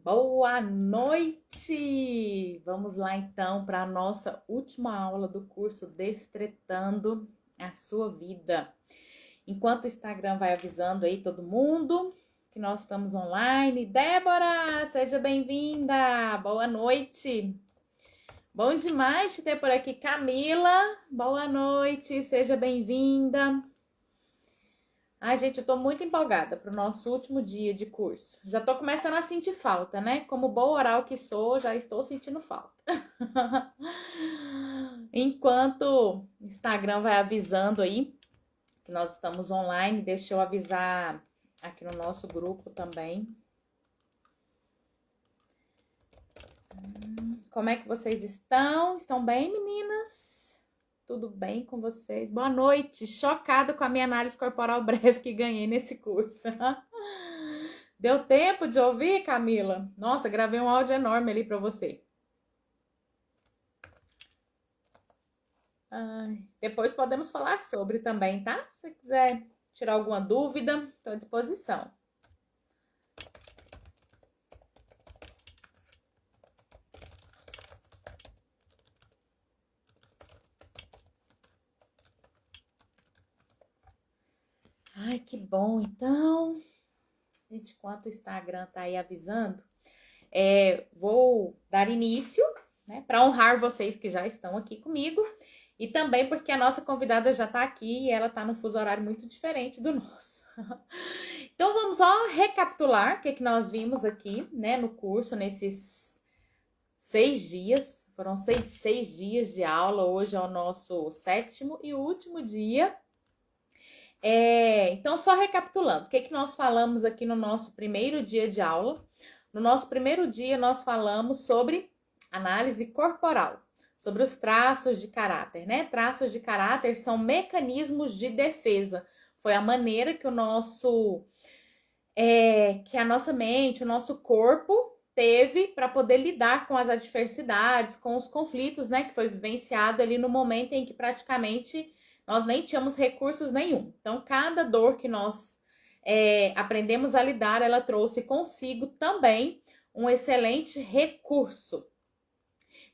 Boa noite! Vamos lá então para a nossa última aula do curso Destretando a Sua Vida. Enquanto o Instagram vai avisando aí todo mundo que nós estamos online. Débora, seja bem-vinda! Boa noite! Bom demais te ter por aqui, Camila. Boa noite, seja bem-vinda. Ai, gente, eu tô muito empolgada pro nosso último dia de curso. Já tô começando a sentir falta, né? Como boa oral que sou, já estou sentindo falta. Enquanto o Instagram vai avisando aí que nós estamos online, deixa eu avisar aqui no nosso grupo também. Como é que vocês estão? Estão bem, meninas? Tudo bem com vocês? Boa noite. Chocada com a minha análise corporal breve que ganhei nesse curso. Deu tempo de ouvir, Camila? Nossa, gravei um áudio enorme ali para você. Ai, depois podemos falar sobre também, tá? Se você quiser tirar alguma dúvida, estou à disposição. Ai, que bom. Então, gente, enquanto o Instagram tá aí avisando, vou dar início, né, para honrar vocês que já estão aqui comigo e também porque a nossa convidada já tá aqui e ela tá num fuso horário muito diferente do nosso. Então, vamos só recapitular o que nós vimos aqui, né, no curso, nesses 6 dias. Foram seis dias de aula, hoje é o nosso 7º e último dia. Então, só recapitulando, o que nós falamos aqui no nosso primeiro dia de aula? No nosso primeiro dia, nós falamos sobre análise corporal, sobre os traços de caráter, né? Traços de caráter são mecanismos de defesa. Foi a maneira que que a nossa mente, o nosso corpo teve para poder lidar com as adversidades, com os conflitos, né? Que foi vivenciado ali no momento em que praticamente nós nem tínhamos recursos nenhum. Então, cada dor que nós aprendemos a lidar, ela trouxe consigo também um excelente recurso.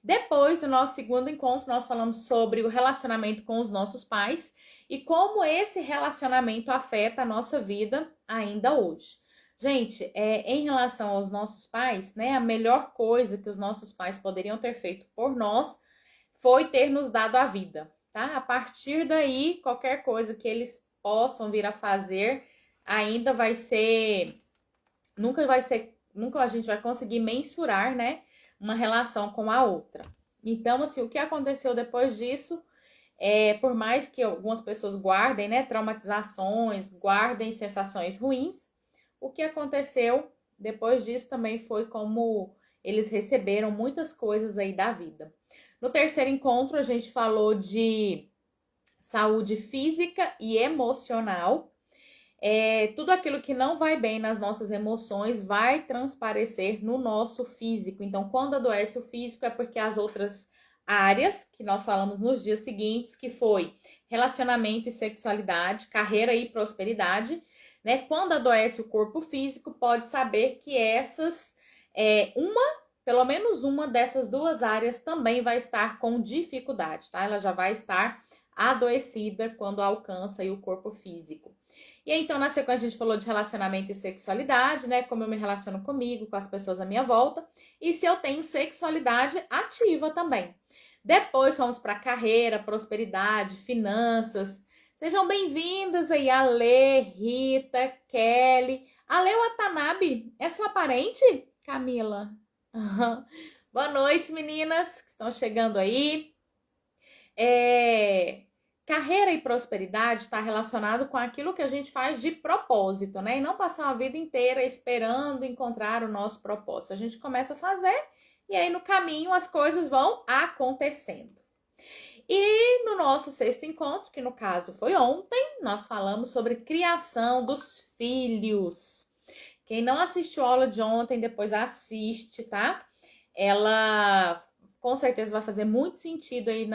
Depois do nosso segundo encontro, nós falamos sobre o relacionamento com os nossos pais e como esse relacionamento afeta a nossa vida ainda hoje. Gente, em relação aos nossos pais, né, a melhor coisa que os nossos pais poderiam ter feito por nós foi ter nos dado a vida, tá? A partir daí, qualquer coisa que eles possam vir a fazer ainda vai ser, nunca a gente vai conseguir mensurar, né, uma relação com a outra. Então, assim, o que aconteceu depois disso, por mais que algumas pessoas guardem, né, traumatizações, guardem sensações ruins, o que aconteceu depois disso também foi como eles receberam muitas coisas aí da vida. No terceiro encontro, a gente falou de saúde física e emocional. Tudo aquilo que não vai bem nas nossas emoções vai transparecer no nosso físico. Então, quando adoece o físico, é porque as outras áreas que nós falamos nos dias seguintes, que foi relacionamento e sexualidade, carreira e prosperidade, né? Quando adoece o corpo físico, pode saber que pelo menos uma dessas duas áreas também vai estar com dificuldade, tá? Ela já vai estar adoecida quando alcança aí o corpo físico. E aí, então, na sequência, a gente falou de relacionamento e sexualidade, né? Como eu me relaciono comigo, com as pessoas à minha volta. E se eu tenho sexualidade ativa também. Depois, fomos para carreira, prosperidade, finanças. Sejam bem-vindas aí, Ale, Rita, Kelly. Ale Watanabe, é sua parente, Camila? Boa noite, meninas que estão chegando aí. Carreira e prosperidade está relacionado com aquilo que a gente faz de propósito, né? E não passar a vida inteira esperando encontrar o nosso propósito. A gente começa a fazer e aí no caminho as coisas vão acontecendo. E no nosso sexto encontro, que no caso foi ontem, nós falamos sobre criação dos filhos. Quem não assistiu a aula de ontem, depois assiste, tá? Ela com certeza vai fazer muito sentido aí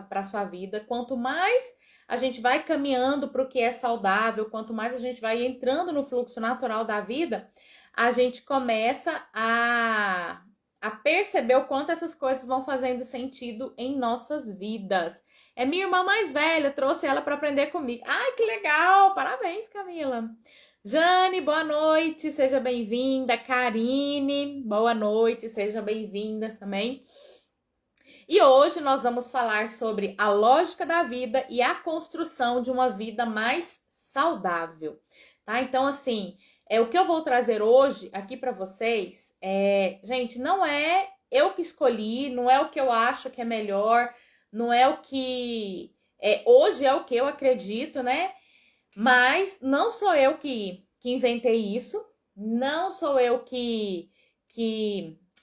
para a sua vida. Quanto mais a gente vai caminhando para o que é saudável, quanto mais a gente vai entrando no fluxo natural da vida, a gente começa a perceber o quanto essas coisas vão fazendo sentido em nossas vidas. É minha irmã mais velha, trouxe ela para aprender comigo. Ai, que legal! Parabéns, Camila. Jane, boa noite, seja bem-vinda. Karine, boa noite, sejam bem-vindas também. E hoje nós vamos falar sobre a lógica da vida e a construção de uma vida mais saudável, tá? Então, assim, o que eu vou trazer hoje aqui para vocês gente, não é eu que escolhi, não é o que eu acho que é melhor, não é o que hoje é o que eu acredito, né? Mas não sou eu que inventei isso, não sou eu que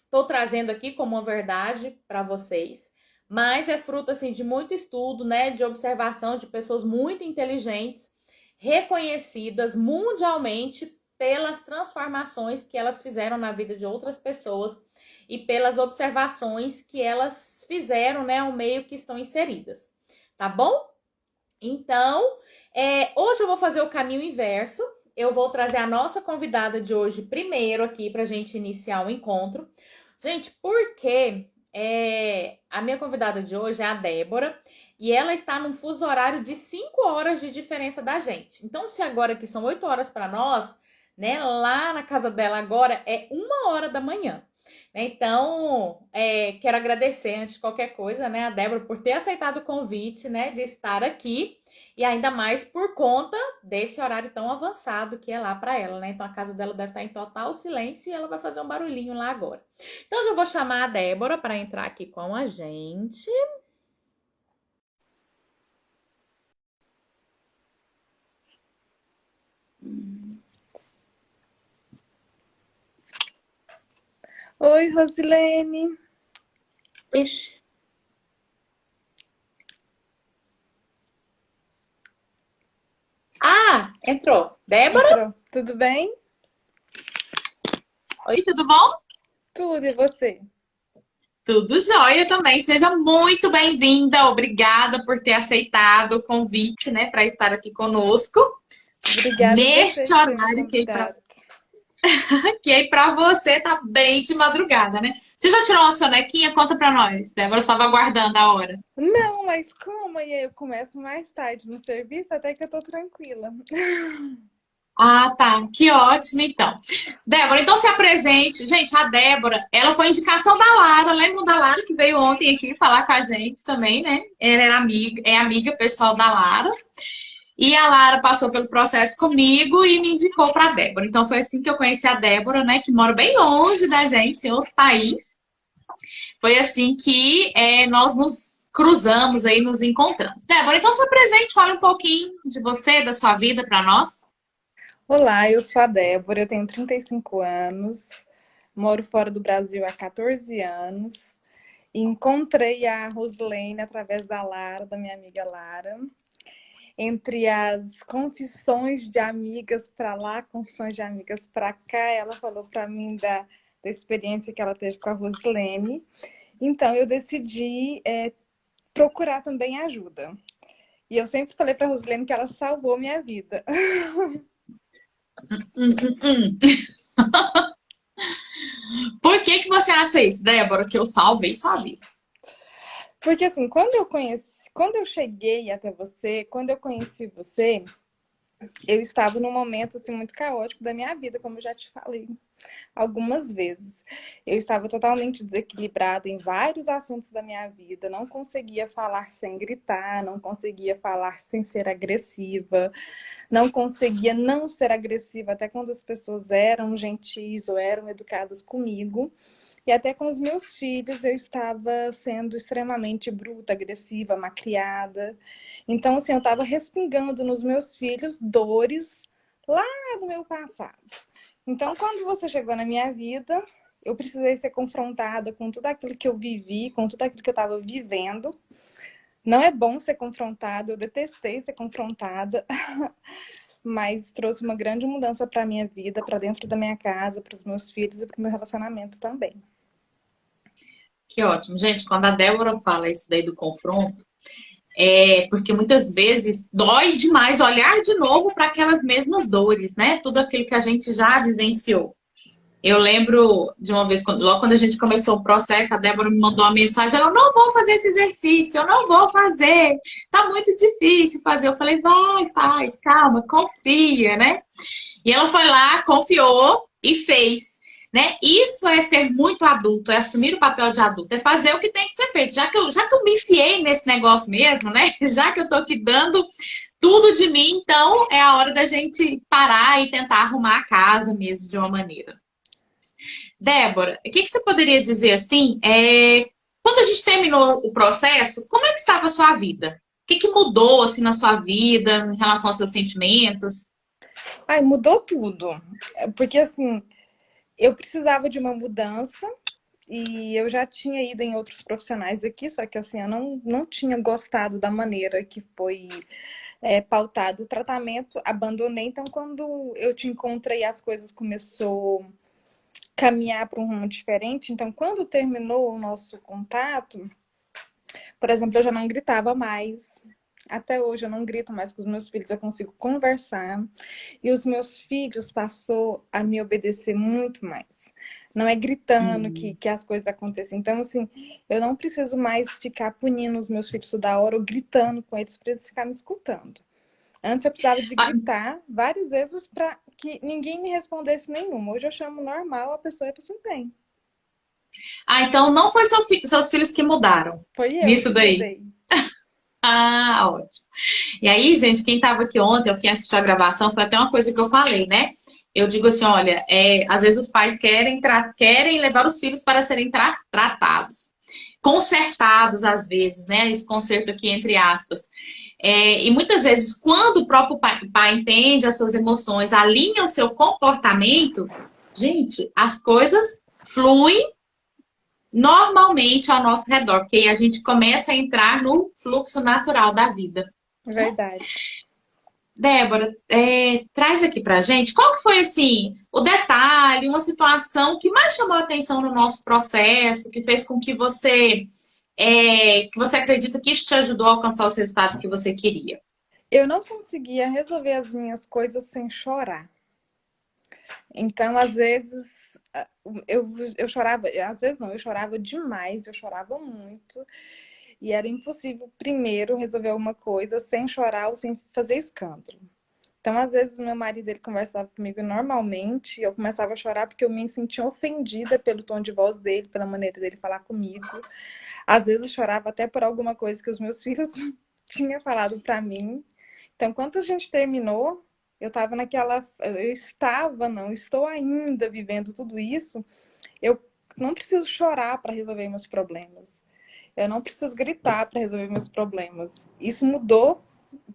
estou trazendo aqui como uma verdade para vocês, mas é fruto assim de muito estudo, né, de observação de pessoas muito inteligentes, reconhecidas mundialmente pelas transformações que elas fizeram na vida de outras pessoas e pelas observações que elas fizeram, né, ao meio que estão inseridas, tá bom? Então, hoje eu vou fazer o caminho inverso. Eu vou trazer a nossa convidada de hoje primeiro aqui para a gente iniciar o encontro. Gente, porque a minha convidada de hoje é a Débora e ela está num fuso horário de 5 horas de diferença da gente. Então, se agora que são 8 horas para nós, né, lá na casa dela agora é 1 hora da manhã. Então, quero agradecer, antes de qualquer coisa, né, a Débora por ter aceitado o convite, né, de estar aqui, e ainda mais por conta desse horário tão avançado que é lá para ela, né? Então, a casa dela deve estar em total silêncio e ela vai fazer um barulhinho lá agora. Então, já vou chamar a Débora para entrar aqui com a gente. Oi, Rosilene. Ixi. Ah, entrou. Débora? Entrou. Tudo bem? Oi, tudo bom? Tudo, e você? Tudo jóia também. Seja muito bem-vinda. Obrigada por ter aceitado o convite, né, para estar aqui conosco. Obrigada Neste por ter me horário convidado. que aí para você tá bem de madrugada, né? Você já tirou uma sonequinha? Conta para nós. Débora estava aguardando a hora. Não, mas como? E aí eu começo mais tarde no serviço, até que eu tô tranquila. Ah, tá. Que ótimo, então. Débora, então se apresente. Gente, a Débora, ela foi indicação da Lara. Lembram da Lara que veio ontem aqui falar com a gente também, né? Ela era amiga, é amiga pessoal da Lara. E a Lara passou pelo processo comigo e me indicou para a Débora. Então foi assim que eu conheci a Débora, né? Que mora bem longe da gente, em outro país. Foi assim que nós nos cruzamos aí, nos encontramos. Débora, então se apresente, fala um pouquinho de você, da sua vida para nós. Olá, eu sou a Débora, eu tenho 35 anos, moro fora do Brasil há 14 anos. Encontrei a Rosilene através da Lara, da minha amiga Lara. Entre as confissões de amigas para lá, confissões de amigas para cá, ela falou para mim da experiência que ela teve com a Rosilene. Então, eu decidi procurar também ajuda. E eu sempre falei para a Rosilene que ela salvou minha vida. Por que você acha isso, Débora, que eu salvei sua vida? Porque assim, quando eu cheguei até você, quando eu conheci você, eu estava num momento assim muito caótico da minha vida, como eu já te falei algumas vezes. Eu estava totalmente desequilibrada em vários assuntos da minha vida, não conseguia falar sem gritar, não conseguia falar sem ser agressiva, não conseguia não ser agressiva até quando as pessoas eram gentis ou eram educadas comigo. E até com os meus filhos eu estava sendo extremamente bruta, agressiva, malcriada. Então, assim, eu estava respingando nos meus filhos dores lá do meu passado. Então, quando você chegou na minha vida, eu precisei ser confrontada com tudo aquilo que eu vivi, com tudo aquilo que eu estava vivendo. Não é bom ser confrontada, eu detestei ser confrontada, mas trouxe uma grande mudança para a minha vida, para dentro da minha casa, para os meus filhos e para o meu relacionamento também. Que ótimo. Gente, quando a Débora fala isso daí do confronto, porque muitas vezes dói demais olhar de novo para aquelas mesmas dores, né? Tudo aquilo que a gente já vivenciou. Eu lembro de uma vez, logo quando a gente começou o processo, a Débora me mandou uma mensagem, ela, não vou fazer esse exercício, eu não vou fazer, tá muito difícil fazer. Eu falei, vai, faz, calma, confia, né? E ela foi lá, confiou e fez. Né? Isso é ser muito adulto, é assumir o papel de adulto, é fazer o que tem que ser feito. Já que eu me enfiei nesse negócio mesmo, né? Já que eu tô aqui dando tudo de mim, então é a hora da gente parar e tentar arrumar a casa mesmo de uma maneira. Débora, o que que você poderia dizer assim? Quando a gente terminou o processo, como é que estava a sua vida? O que que mudou assim na sua vida em relação aos seus sentimentos? Ai, mudou tudo. Porque assim, eu precisava de uma mudança e eu já tinha ido em outros profissionais aqui, só que assim, eu não tinha gostado da maneira que foi pautado o tratamento, abandonei. Então, quando eu te encontrei, as coisas começou a caminhar para um rumo diferente. Então, quando terminou o nosso contato, por exemplo, eu já não gritava mais. Até hoje eu não grito mais com os meus filhos, eu consigo conversar. E os meus filhos passou a me obedecer muito mais. Não é gritando que as coisas acontecem. Então, assim, eu não preciso mais ficar punindo os meus filhos toda hora ou gritando com eles para eles ficarem me escutando. Antes eu precisava de Ah, gritar várias vezes para que ninguém me respondesse nenhuma. Hoje eu chamo normal a pessoa e a pessoa vem. então não foi seus filhos que mudaram Foi eu nisso que daí. mudei. Ah, ótimo. E aí, gente, quem estava aqui ontem, ou quem assistiu a gravação, foi até uma coisa que eu falei, né? Eu digo assim, olha, às vezes os pais querem levar os filhos para serem tratados, consertados às vezes, né? Esse conserto aqui entre aspas. E muitas vezes, quando o próprio pai entende as suas emoções, alinha o seu comportamento, gente, as coisas fluem normalmente ao nosso redor, porque aí a gente começa a entrar no fluxo natural da vida. Verdade. Débora, traz aqui pra gente qual que foi assim o detalhe, uma situação que mais chamou a atenção no nosso processo, que fez com que você acredita que isso te ajudou a alcançar os resultados que você queria. Eu não conseguia resolver as minhas coisas sem chorar. Então, às vezes, eu chorava, às vezes não, eu chorava demais, eu chorava muito. E era impossível, primeiro, resolver uma coisa sem chorar ou sem fazer escândalo. Então, às vezes, meu marido ele conversava comigo normalmente, eu começava a chorar porque eu me sentia ofendida pelo tom de voz dele, pela maneira dele falar comigo. Às vezes, eu chorava até por alguma coisa que os meus filhos tinham falado para mim. Então, quando a gente terminou, eu estava naquela. Eu estava, não, estou ainda vivendo tudo isso. Eu não preciso chorar para resolver meus problemas. Eu não preciso gritar para resolver meus problemas. Isso mudou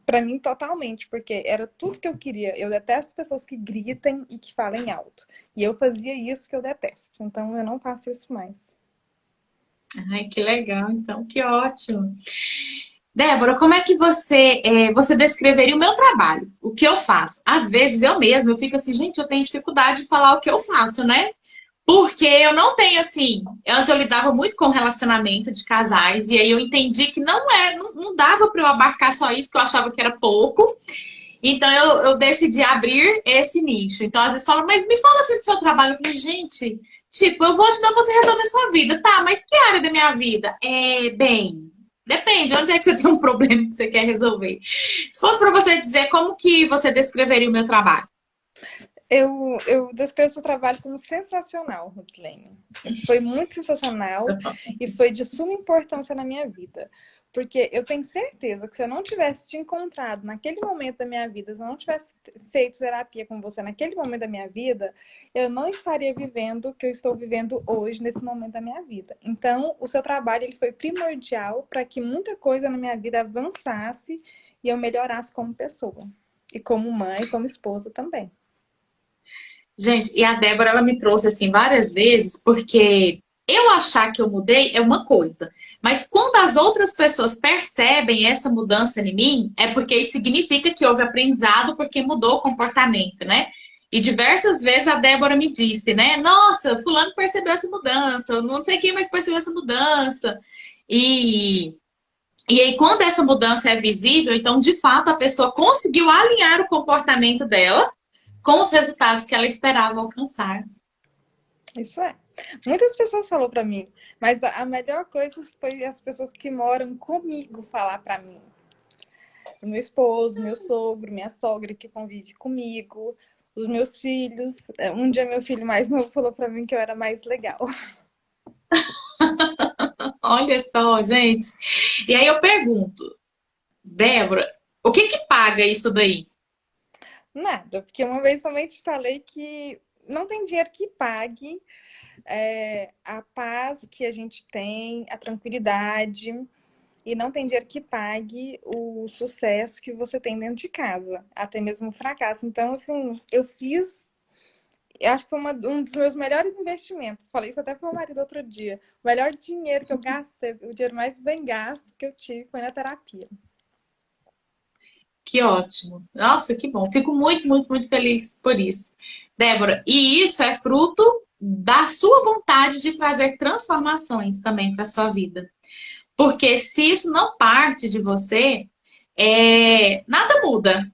para mim totalmente, porque era tudo que eu queria. Eu detesto pessoas que gritem e que falem alto. E eu fazia isso que eu detesto. Então eu não faço isso mais. Ai, que legal, então, que ótimo. Débora, como é que você descreveria o meu trabalho? O que eu faço? Às vezes eu mesma, eu fico assim, gente, eu tenho dificuldade de falar o que eu faço, né? Porque eu não tenho assim. Antes eu lidava muito com relacionamento de casais, e aí eu entendi que não dava para eu abarcar só isso, que eu achava que era pouco. Então eu decidi abrir esse nicho. Então, às vezes falam, mas me fala assim do seu trabalho. Eu falei, gente, tipo, eu vou ajudar você a resolver a sua vida. Tá, mas que área da minha vida? Bem, depende. Onde é que você tem um problema que você quer resolver? Se fosse para você dizer como que você descreveria o meu trabalho? Eu descrevo seu trabalho como sensacional, Rosilene. Foi muito sensacional e foi de suma importância na minha vida. Porque eu tenho certeza que se eu não tivesse te encontrado naquele momento da minha vida, se eu não tivesse feito terapia com você naquele momento da minha vida, eu não estaria vivendo o que eu estou vivendo hoje, nesse momento da minha vida. Então, o seu trabalho ele foi primordial para que muita coisa na minha vida avançasse e eu melhorasse como pessoa. E como mãe, como esposa também. Gente, e a Débora, ela me trouxe assim várias vezes, porque eu achar que eu mudei é uma coisa, mas quando as outras pessoas percebem essa mudança em mim, é porque isso significa que houve aprendizado, porque mudou o comportamento, né? E diversas vezes a Débora me disse, né? Nossa, fulano percebeu essa mudança, não sei quem mais percebeu essa mudança. E, e aí, quando essa mudança é visível, então, de fato, a pessoa conseguiu alinhar o comportamento dela com os resultados que ela esperava alcançar. Isso é. Muitas pessoas falaram pra mim, mas a melhor coisa foi as pessoas que moram comigo falar pra mim. O meu esposo, meu sogro, minha sogra que convive comigo, os meus filhos. Um dia meu filho mais novo falou pra mim que eu era mais legal. Olha só, gente. E aí eu pergunto, Débora, o que que paga isso daí? Nada, porque uma vez também te falei que não tem dinheiro que pague a paz que a gente tem, a tranquilidade, e não tem dinheiro que pague o sucesso que você tem dentro de casa, até mesmo o fracasso. Então, assim, eu acho que foi um dos meus melhores investimentos. Falei isso até pro meu marido outro dia. O melhor dinheiro que eu gastei, o dinheiro mais bem gasto que eu tive foi na terapia. Que ótimo. Nossa, que bom. Fico muito, muito, muito feliz por isso. Débora, e isso é fruto da sua vontade de trazer transformações também para sua vida. Porque se isso não parte de você, nada muda,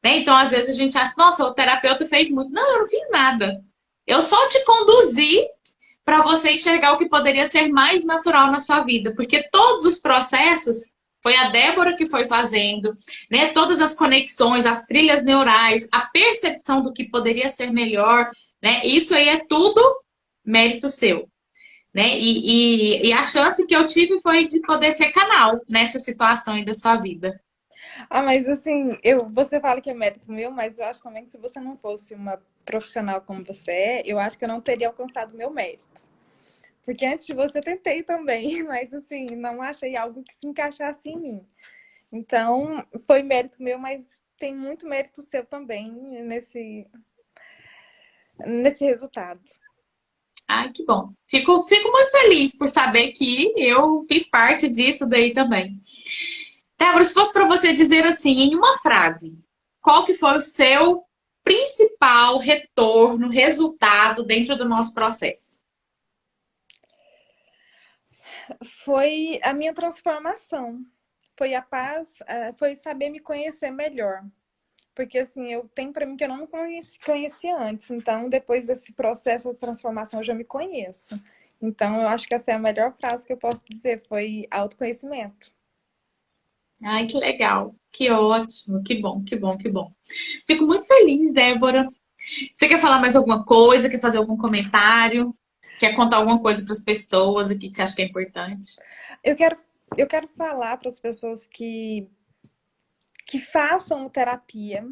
né? Então, às vezes a gente acha, nossa, o terapeuta fez muito. Não, eu não fiz nada. Eu só te conduzi para você enxergar o que poderia ser mais natural na sua vida, porque todos os processos foi a Débora que foi fazendo, né? Todas as conexões, as trilhas neurais, a percepção do que poderia ser melhor, né? Isso aí é tudo mérito seu, né? E a chance que eu tive foi de poder ser canal nessa situação aí da sua vida. Ah, mas assim, você fala que é mérito meu, mas eu acho também que se você não fosse uma profissional como você é, eu acho que eu não teria alcançado o meu mérito. Porque antes de você eu tentei também, mas assim, não achei algo que se encaixasse em mim. Então, foi mérito meu, mas tem muito mérito seu também nesse resultado. Ai, que bom. Fico muito feliz por saber que eu fiz parte disso daí também. Débora, se fosse para você dizer assim, em uma frase, qual que foi o seu principal retorno, resultado dentro do nosso processo? Foi a minha transformação. Foi a paz, foi saber me conhecer melhor. Porque assim, eu tenho para mim que eu não me conhecia antes. Então, depois desse processo de transformação, eu já me conheço. Então, eu acho que essa é a melhor frase que eu posso dizer, foi autoconhecimento. Ai, que legal. Que ótimo. Que bom, que bom, que bom. Fico muito feliz, Débora. Você quer falar mais alguma coisa? Quer fazer algum comentário? Quer contar alguma coisa para as pessoas aqui que você acha que é importante? Eu quero, eu quero falar para as pessoas que façam terapia.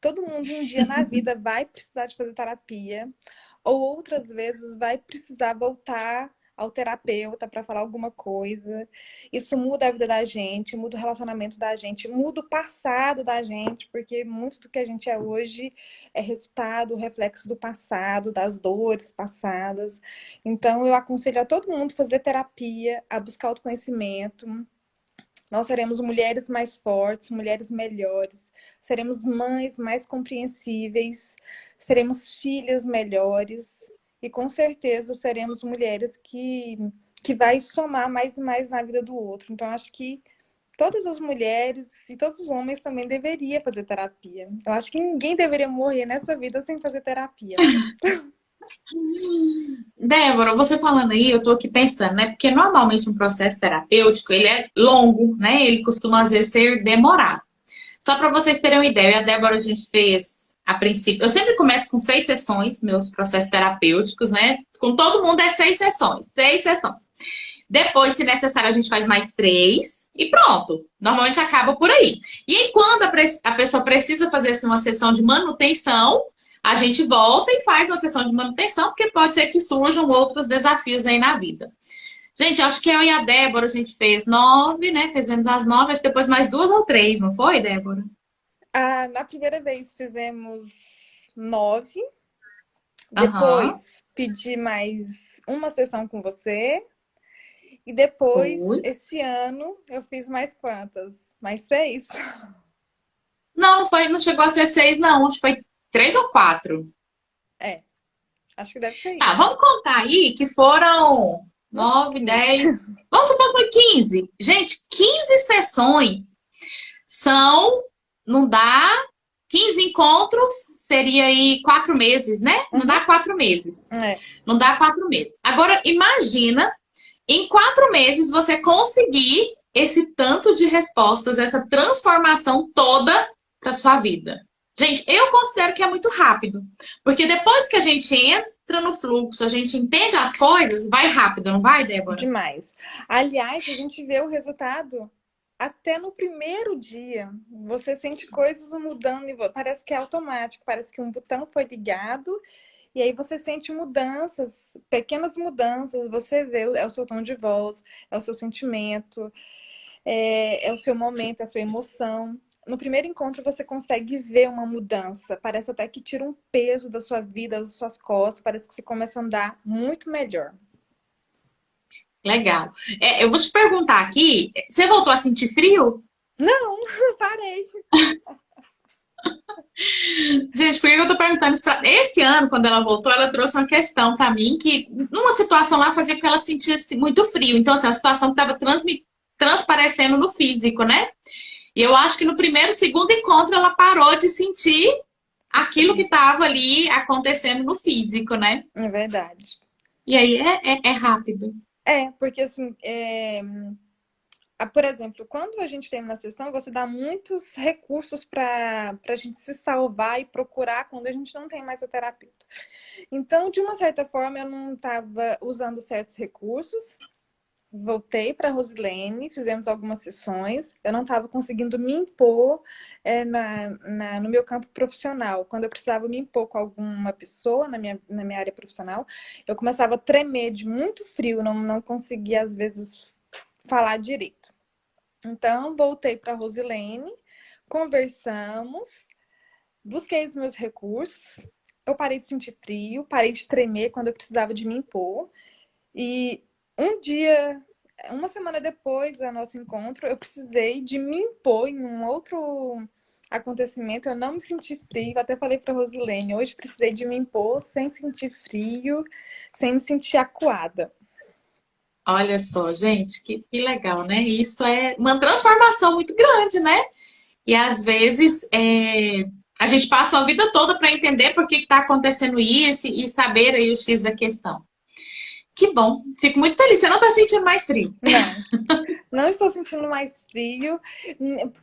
Todo mundo um dia na vida vai precisar de fazer terapia, ou outras vezes vai precisar voltar ao terapeuta para falar alguma coisa. Isso muda a vida da gente, muda o relacionamento da gente, muda o passado da gente, porque muito do que a gente é hoje é resultado, reflexo do passado, das dores passadas. Então, eu aconselho a todo mundo fazer terapia, a buscar autoconhecimento. Nós seremos mulheres mais fortes, mulheres melhores, seremos mães mais compreensíveis, seremos filhas melhores e com certeza seremos mulheres que vai somar mais e mais na vida do outro. Então, acho que todas as mulheres e todos os homens também deveriam fazer terapia. Eu acho que ninguém deveria morrer nessa vida sem fazer terapia. Débora, você falando aí, eu tô aqui pensando, né? Porque normalmente um processo terapêutico, ele é longo, né? Ele costuma às vezes ser demorado. Só para vocês terem uma ideia, a Débora a gente fez a princípio. Eu sempre começo com 6 sessões, meus processos terapêuticos, né? Com todo mundo é 6 sessões, 6 sessões. Depois, se necessário, a gente faz mais 3 e pronto. Normalmente acaba por aí. E aí, quando a pessoa precisa fazer assim, uma sessão de manutenção, a gente volta e faz uma sessão de manutenção, porque pode ser que surjam outros desafios aí na vida. Gente, acho que eu e a Débora, a gente fez 9, né? Fizemos as 9, acho que depois mais 2 ou 3, não foi, Débora? Na primeira vez fizemos 9, Aham. depois pedi mais uma sessão com você. E depois, Foi. esse ano, eu fiz mais quantas? Mais 6? Não, não foi, não chegou a ser 6, não. Acho que foi 3 ou 4. É, acho que deve ser Tá, isso. vamos contar aí que foram Uns 9, 15. 10. Vamos supor que foi 15. Gente, 15 sessões são. Não dá 15 encontros seria aí 4 meses, né? Não dá 4 meses. É. Não dá 4 meses. Agora, imagina, em 4 meses, você conseguir esse tanto de respostas, essa transformação toda para sua vida. Gente, eu considero que é muito rápido. Porque depois que a gente entra no fluxo, a gente entende as coisas, vai rápido, não vai, Débora? Demais. Aliás, a gente vê o resultado até no primeiro dia. Você sente coisas mudando, parece que é automático, parece que um botão foi ligado, e aí você sente mudanças, pequenas mudanças, você vê, é o seu tom de voz, é o seu sentimento, é o seu momento, é a sua emoção. No primeiro encontro você consegue ver uma mudança, parece até que tira um peso da sua vida, das suas costas, parece que você começa a andar muito melhor. Legal. Eu vou te perguntar aqui, você voltou a sentir frio? Não, parei. Gente, por que eu tô perguntando isso pra... Esse ano, quando ela voltou, ela trouxe uma questão pra mim que, numa situação lá, fazia com que ela sentisse muito frio. Então, assim, a situação que tava transparecendo no físico, né? E eu acho que no primeiro, segundo encontro, ela parou de sentir aquilo que tava ali acontecendo no físico, né? É verdade. E aí é rápido. Porque assim, por exemplo, quando a gente tem uma sessão, você dá muitos recursos para a gente se salvar e procurar quando a gente não tem mais a terapeuta. Então, de uma certa forma, eu não estava usando certos recursos. Voltei para a Rosilene, fizemos algumas sessões. Eu não estava conseguindo me impor no meu campo profissional. Quando eu precisava me impor com alguma pessoa na minha área profissional, eu começava a tremer de muito frio, não conseguia, às vezes, falar direito. Então, voltei para a Rosilene, conversamos, busquei os meus recursos, eu parei de sentir frio, parei de tremer quando eu precisava de me impor. E um dia, uma semana depois do nosso encontro, eu precisei de me impor em um outro acontecimento. Eu não me senti frio, eu até falei para a Rosilene, hoje precisei de me impor sem sentir frio, sem me sentir acuada. Olha só, gente, que legal, né? Isso é uma transformação muito grande, né? E às vezes a gente passa a vida toda para entender por que está acontecendo isso e saber aí o X da questão. Que bom, fico muito feliz. Você não está sentindo mais frio? Não estou sentindo mais frio.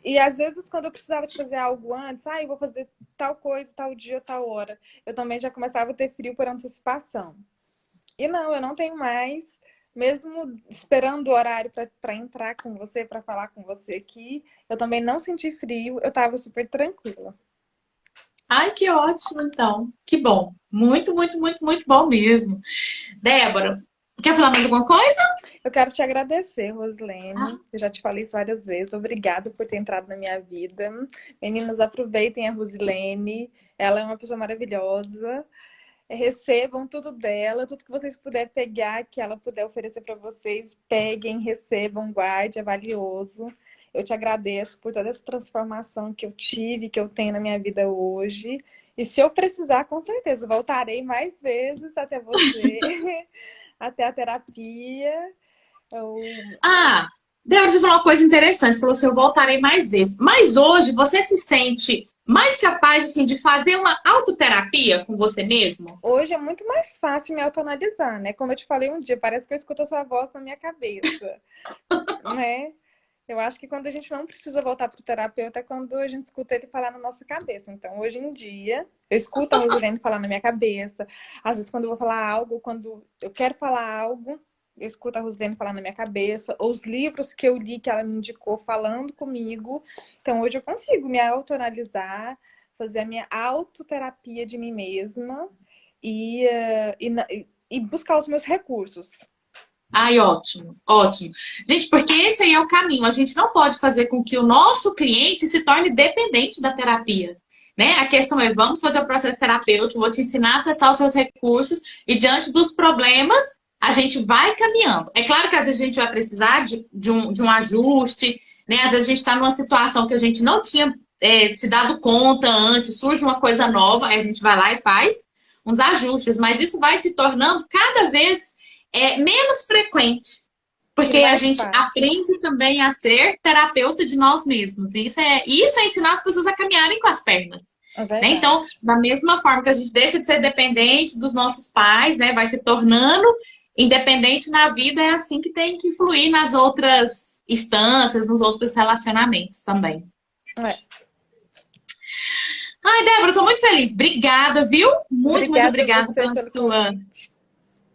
E às vezes, quando eu precisava de fazer algo antes, eu vou fazer tal coisa, tal dia, tal hora, eu também já começava a ter frio por antecipação. E não, eu não tenho mais. Mesmo esperando o horário para entrar com você, para falar com você aqui, eu também não senti frio, eu estava super tranquila. Ai, que ótimo, então. Que bom. Muito, muito, muito, muito bom mesmo. Débora, quer falar mais alguma coisa? Eu quero te agradecer, Rosilene. Eu já te falei isso várias vezes. Obrigada por ter entrado na minha vida. Meninas, aproveitem a Rosilene. Ela é uma pessoa maravilhosa. Recebam tudo dela, tudo que vocês puderem pegar, que ela puder oferecer para vocês, peguem, recebam, guarde, é valioso. Eu te agradeço por toda essa transformação que eu tive, que eu tenho na minha vida hoje. E se eu precisar, com certeza, voltarei mais vezes até você, até a terapia. Débora, você falou uma coisa interessante. Você falou assim, eu voltarei mais vezes. Mas hoje, você se sente mais capaz, assim, de fazer uma autoterapia com você mesmo? Hoje é muito mais fácil me autoanalisar, né? Como eu te falei um dia, parece que eu escuto a sua voz na minha cabeça, né? Eu acho que quando a gente não precisa voltar para o terapeuta é quando a gente escuta ele falar na nossa cabeça. Então, hoje em dia, eu escuto a Rosilene falar na minha cabeça. Às vezes, quando eu vou falar algo, quando eu quero falar algo, eu escuto a Rosilene falar na minha cabeça, ou os livros que eu li, que ela me indicou, falando comigo. Então, hoje eu consigo me autoanalisar, fazer a minha autoterapia de mim mesma e buscar os meus recursos. Ai, ótimo, ótimo. Gente, porque esse aí é o caminho. A gente não pode fazer com que o nosso cliente se torne dependente da terapia, né? A questão é, vamos fazer o processo terapêutico, vou te ensinar a acessar os seus recursos e diante dos problemas, a gente vai caminhando. É claro que às vezes a gente vai precisar de um ajuste, né? Às vezes a gente está numa situação que a gente não tinha se dado conta antes, surge uma coisa nova, aí a gente vai lá e faz uns ajustes, mas isso vai se tornando cada vez menos frequente, porque a gente aprende também a ser terapeuta de nós mesmos. Isso é ensinar as pessoas a caminharem com as pernas. É né? Então, verdade. da mesma forma que a gente deixa de ser dependente dos nossos pais, né? Vai se tornando independente na vida, é assim que tem que fluir nas outras instâncias, nos outros relacionamentos também. É. Ai, Débora, eu tô muito feliz. Obrigada, viu? Muito, muito Obrigada a obrigada você pela pelo sua. convite.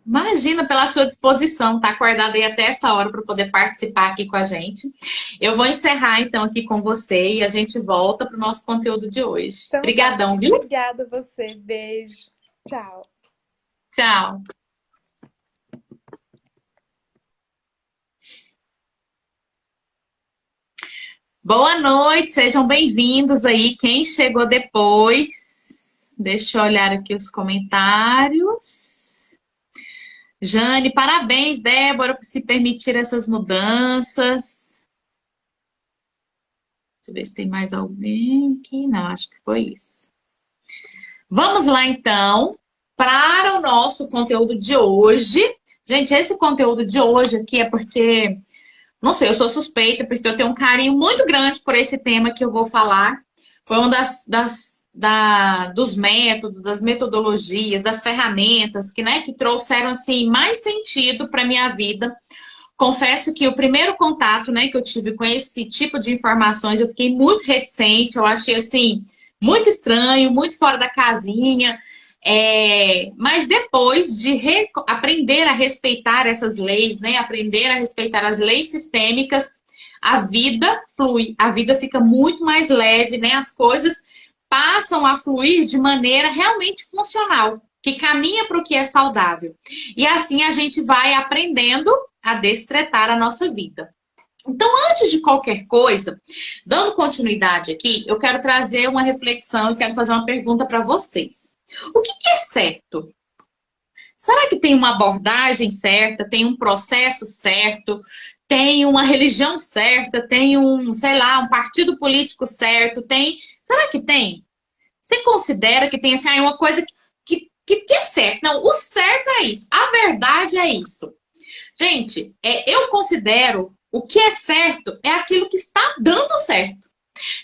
Imagina, pela sua disposição, tá acordada aí até essa hora para poder participar aqui com a gente. Eu vou encerrar então aqui com você e a gente volta para o nosso conteúdo de hoje. Então tá. Obrigadão, viu? Obrigada a você. Beijo. Tchau. Tchau. Boa noite, sejam bem-vindos aí. Quem chegou depois, deixa eu olhar aqui os comentários. Jane, parabéns, Débora, por se permitir essas mudanças. Deixa eu ver se tem mais alguém aqui. Não, acho que foi isso. Vamos lá, então, para o nosso conteúdo de hoje. Gente, esse conteúdo de hoje aqui é porque, não sei, eu sou suspeita, porque eu tenho um carinho muito grande por esse tema que eu vou falar. Foi um dos métodos, das metodologias, das ferramentas que, né, que trouxeram assim, mais sentido para a minha vida. Confesso que o primeiro contato, né, que eu tive com esse tipo de informações, eu fiquei muito reticente, eu achei assim, muito estranho, muito fora da casinha. Mas depois de aprender a respeitar essas leis, né, aprender a respeitar as leis sistêmicas, a vida flui, a vida fica muito mais leve, né? As coisas passam a fluir de maneira realmente funcional, que caminha para o que é saudável. E assim a gente vai aprendendo a destretar a nossa vida. Então, antes de qualquer coisa, dando continuidade aqui, eu quero trazer uma reflexão e quero fazer uma pergunta para vocês. O que é certo? Será que tem uma abordagem certa, tem um processo certo, tem uma religião certa, tem sei lá, um partido político certo, tem... Será que tem? Você considera que tem assim, uma coisa que é certo? Não, o certo é isso, a verdade é isso. Gente, eu considero o que é certo é aquilo que está dando certo.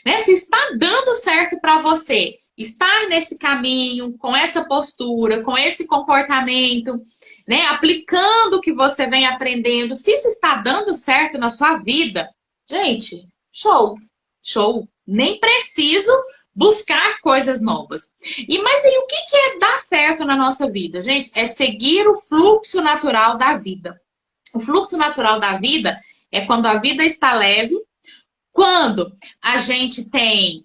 Né? Se está dando certo para você estar nesse caminho, com essa postura, com esse comportamento, né? Aplicando o que você vem aprendendo, se isso está dando certo na sua vida, gente, show, show. Nem preciso buscar coisas novas. Mas aí, o que é dar certo na nossa vida? Gente, é seguir o fluxo natural da vida. O fluxo natural da vida é quando a vida está leve, quando a gente tem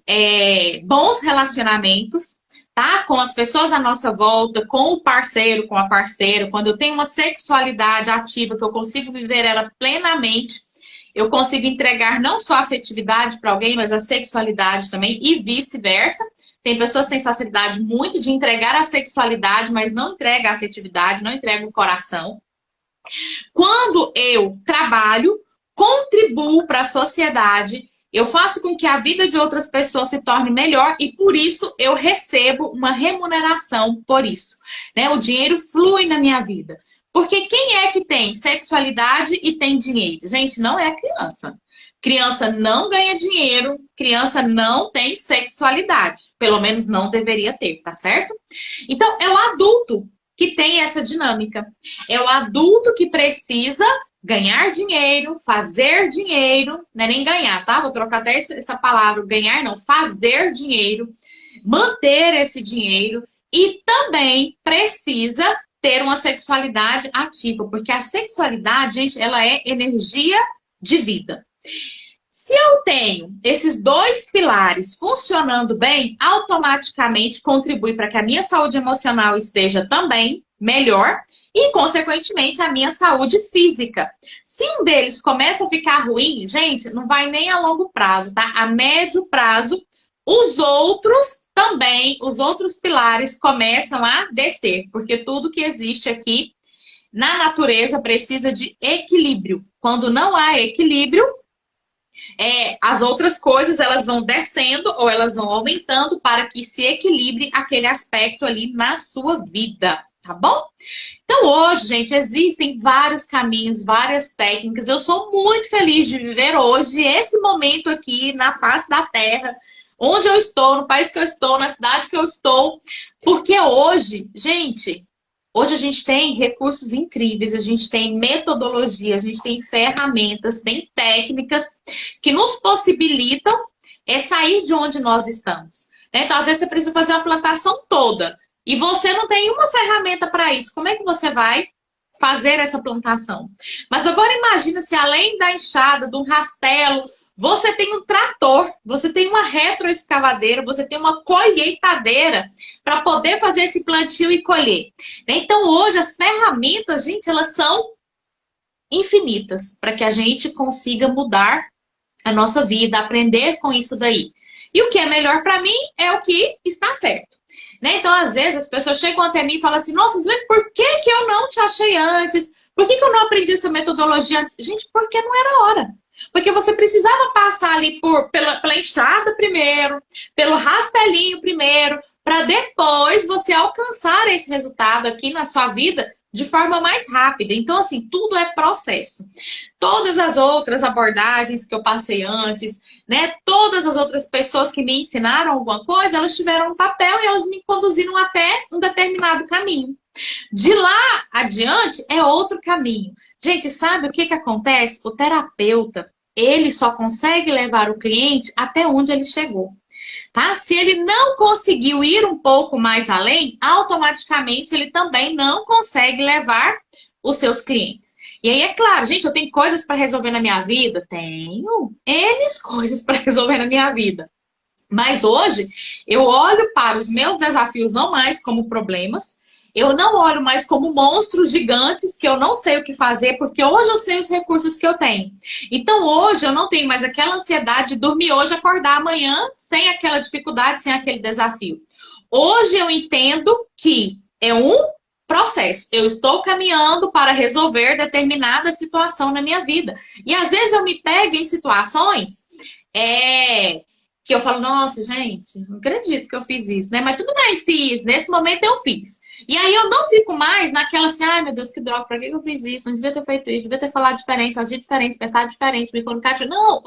bons relacionamentos, tá? Com as pessoas à nossa volta, com o parceiro, com a parceira, quando eu tenho uma sexualidade ativa, que eu consigo viver ela plenamente, eu consigo entregar não só a afetividade para alguém, mas a sexualidade também, e vice-versa. Tem pessoas que têm facilidade muito de entregar a sexualidade, mas não entrega a afetividade, não entrega o coração. Quando eu trabalho, contribuo para a sociedade, eu faço com que a vida de outras pessoas se torne melhor e por isso eu recebo uma remuneração por isso. Né? O dinheiro flui na minha vida. Porque quem é que tem sexualidade e tem dinheiro? Gente, não é a criança. Criança não ganha dinheiro, criança não tem sexualidade. Pelo menos não deveria ter, tá certo? Então, é o adulto que tem essa dinâmica. É o adulto que precisa ganhar dinheiro, fazer dinheiro, não é nem ganhar, tá? Vou trocar até essa palavra, ganhar não, fazer dinheiro, manter esse dinheiro e também precisa ter uma sexualidade ativa, porque a sexualidade, gente, ela é energia de vida. Se eu tenho esses dois pilares funcionando bem, automaticamente contribui para que a minha saúde emocional esteja também melhor e, consequentemente, a minha saúde física. Se um deles começa a ficar ruim, gente, não vai nem a longo prazo, tá? A médio prazo, os outros também, os outros pilares começam a descer, porque tudo que existe aqui na natureza precisa de equilíbrio. Quando não há equilíbrio, as outras coisas elas vão descendo ou elas vão aumentando para que se equilibre aquele aspecto ali na sua vida, tá bom? Então hoje, gente, existem vários caminhos, várias técnicas. Eu sou muito feliz de viver hoje esse momento aqui na face da Terra, onde eu estou, no país que eu estou, na cidade que eu estou. Porque hoje, gente, hoje a gente tem recursos incríveis, a gente tem metodologia, a gente tem ferramentas, tem técnicas que nos possibilitam sair de onde nós estamos. Né? Então, às vezes, você precisa fazer uma plantação toda e você não tem uma ferramenta para isso. Como é que você vai fazer essa plantação? Mas agora imagina se além da enxada, de um rastelo, você tem um trator, você tem uma retroescavadeira, você tem uma colheitadeira para poder fazer esse plantio e colher. Então hoje as ferramentas, gente, elas são infinitas para que a gente consiga mudar a nossa vida, aprender com isso daí. E o que é melhor para mim é o que está certo. Né? Então, às vezes, as pessoas chegam até mim e falam assim, nossa, por que que eu não te achei antes? Por que que eu não aprendi essa metodologia antes? Gente, porque não era hora. Porque você precisava passar ali pela enxada primeiro, pelo rastelinho primeiro, para depois você alcançar esse resultado aqui na sua vida de forma mais rápida. Então, assim, tudo é processo. Todas as outras abordagens que eu passei antes, né? Todas as outras pessoas que me ensinaram alguma coisa, elas tiveram um papel e elas me conduziram até um determinado caminho. De lá adiante é outro caminho. Gente, sabe o que que acontece? O terapeuta, ele só consegue levar o cliente até onde ele chegou. Tá? Se ele não conseguiu ir um pouco mais além, automaticamente ele também não consegue levar os seus clientes. E aí, é claro, gente, eu tenho coisas para resolver na minha vida? Tenho N coisas para resolver na minha vida. Mas hoje, eu olho para os meus desafios não mais como problemas, eu não olho mais como monstros gigantes que eu não sei o que fazer, porque hoje eu sei os recursos que eu tenho. Então hoje eu não tenho mais aquela ansiedade de dormir hoje, acordar amanhã sem aquela dificuldade, sem aquele desafio. Hoje eu entendo que é um processo. Eu estou caminhando para resolver determinada situação na minha vida. E às vezes eu me pego em situações que eu falo, nossa, gente, não acredito que eu fiz isso, né? Mas tudo bem, fiz. Nesse momento eu fiz. E aí eu não fico mais naquela assim, ai meu Deus, que droga, pra que eu fiz isso? Não devia ter feito isso, devia ter falado diferente, agir diferente, pensar diferente, me comunicar diferente. Não,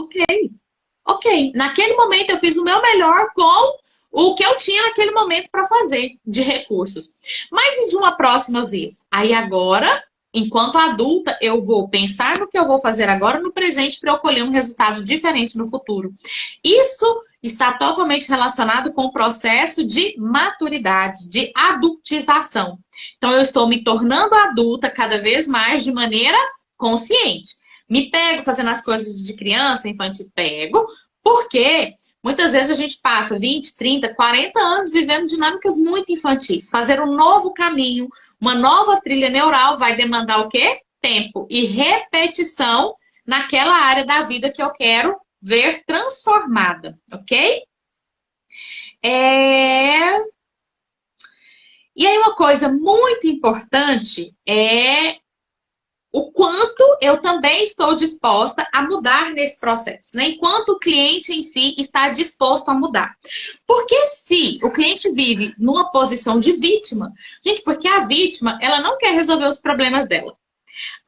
ok. Naquele momento eu fiz o meu melhor com o que eu tinha naquele momento para fazer de recursos. Mas e de uma próxima vez? Aí agora, enquanto adulta, eu vou pensar no que eu vou fazer agora no presente para eu colher um resultado diferente no futuro. Isso está totalmente relacionado com o processo de maturidade, de adultização. Então, eu estou me tornando adulta cada vez mais de maneira consciente. Me pego fazendo as coisas de criança, infantil, pego, porque muitas vezes a gente passa 20, 30, 40 anos vivendo dinâmicas muito infantis. Fazer um novo caminho, uma nova trilha neural vai demandar o quê? Tempo e repetição naquela área da vida que eu quero ver transformada, ok? E aí uma coisa muito importante é o quanto eu também estou disposta a mudar nesse processo, né? Enquanto o cliente em si está disposto a mudar. Porque se o cliente vive numa posição de vítima, gente, porque a vítima, ela não quer resolver os problemas dela.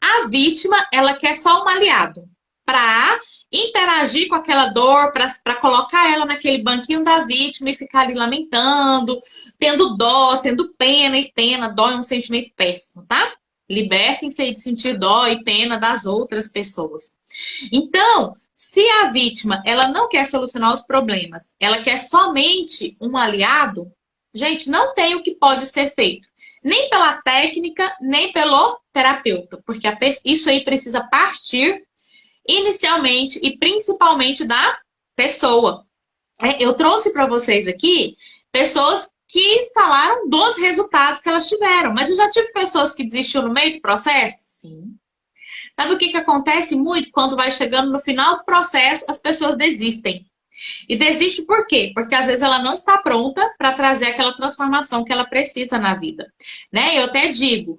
A vítima, ela quer só um aliado para interagir com aquela dor, para colocar ela naquele banquinho da vítima e ficar ali lamentando, tendo dó, tendo pena, e pena, dó é um sentimento péssimo, tá? Libertem-se aí de sentir dó e pena das outras pessoas. Então, se a vítima ela não quer solucionar os problemas, ela quer somente um aliado, gente, não tem o que pode ser feito. Nem pela técnica, nem pelo terapeuta. Porque isso aí precisa partir inicialmente e principalmente da pessoa. Eu trouxe para vocês aqui pessoas que falaram dos resultados que elas tiveram. Mas eu já tive pessoas que desistiram no meio do processo? Sim. Sabe o que acontece muito? Quando vai chegando no final do processo, as pessoas desistem. E desiste por quê? Porque às vezes ela não está pronta para trazer aquela transformação que ela precisa na vida. Né? Eu até digo,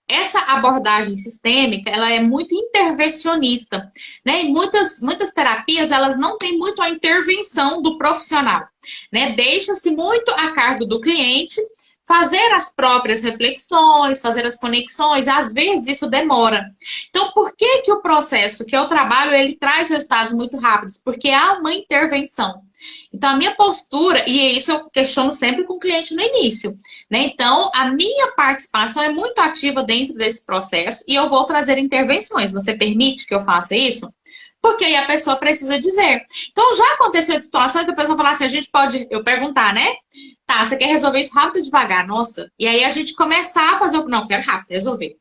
essa abordagem sistêmica, ela é muito intervencionista, né? E muitas terapias, elas não têm muito a intervenção do profissional, né? Deixa-se muito a cargo do cliente fazer as próprias reflexões, fazer as conexões, às vezes isso demora. Então, por que que o processo que eu trabalho, ele traz resultados muito rápidos? Porque há uma intervenção. Então, a minha postura, e isso eu questiono sempre com o cliente no início, né? Então, a minha participação é muito ativa dentro desse processo e eu vou trazer intervenções. Você permite que eu faça isso? Porque aí a pessoa precisa dizer. Então, já aconteceu situações da pessoa falar assim, a gente pode, eu perguntar, né? Tá, você quer resolver isso rápido ou devagar? Nossa. E aí a gente começar a fazer o... Não, quero rápido, resolver.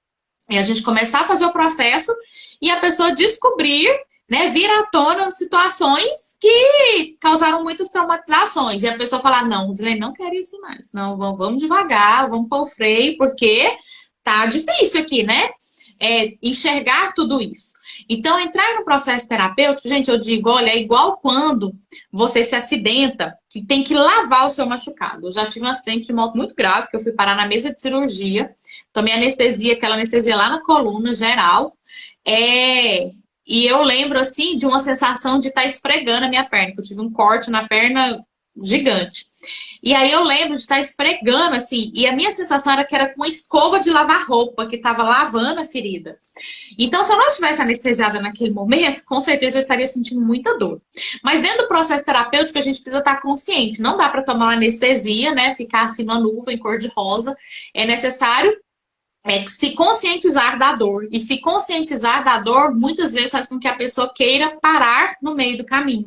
E a gente começar a fazer o processo e a pessoa descobrir, né, vir à tona situações que causaram muitas traumatizações. E a pessoa falar, não, Zilene, não quero isso mais. Não, vamos devagar, vamos pôr o freio, porque tá difícil aqui, né? Enxergar tudo isso. Então, entrar no processo terapêutico, gente, eu digo, olha, é igual quando você se acidenta, que tem que lavar o seu machucado. Eu já tive um acidente de moto muito grave, que eu fui parar na mesa de cirurgia, tomei anestesia, aquela anestesia lá na coluna geral, e eu lembro, assim, de uma sensação de estar esfregando a minha perna, que eu tive um corte na perna gigante. E aí eu lembro de estar esfregando, assim, e a minha sensação era que era com uma escova de lavar roupa, que estava lavando a ferida. Então, se eu não estivesse anestesiada naquele momento, com certeza eu estaria sentindo muita dor. Mas dentro do processo terapêutico, a gente precisa estar consciente. Não dá para tomar uma anestesia, né? Ficar assim numa nuvem cor-de-rosa. É necessário se conscientizar da dor. E se conscientizar da dor, muitas vezes faz com que a pessoa queira parar no meio do caminho.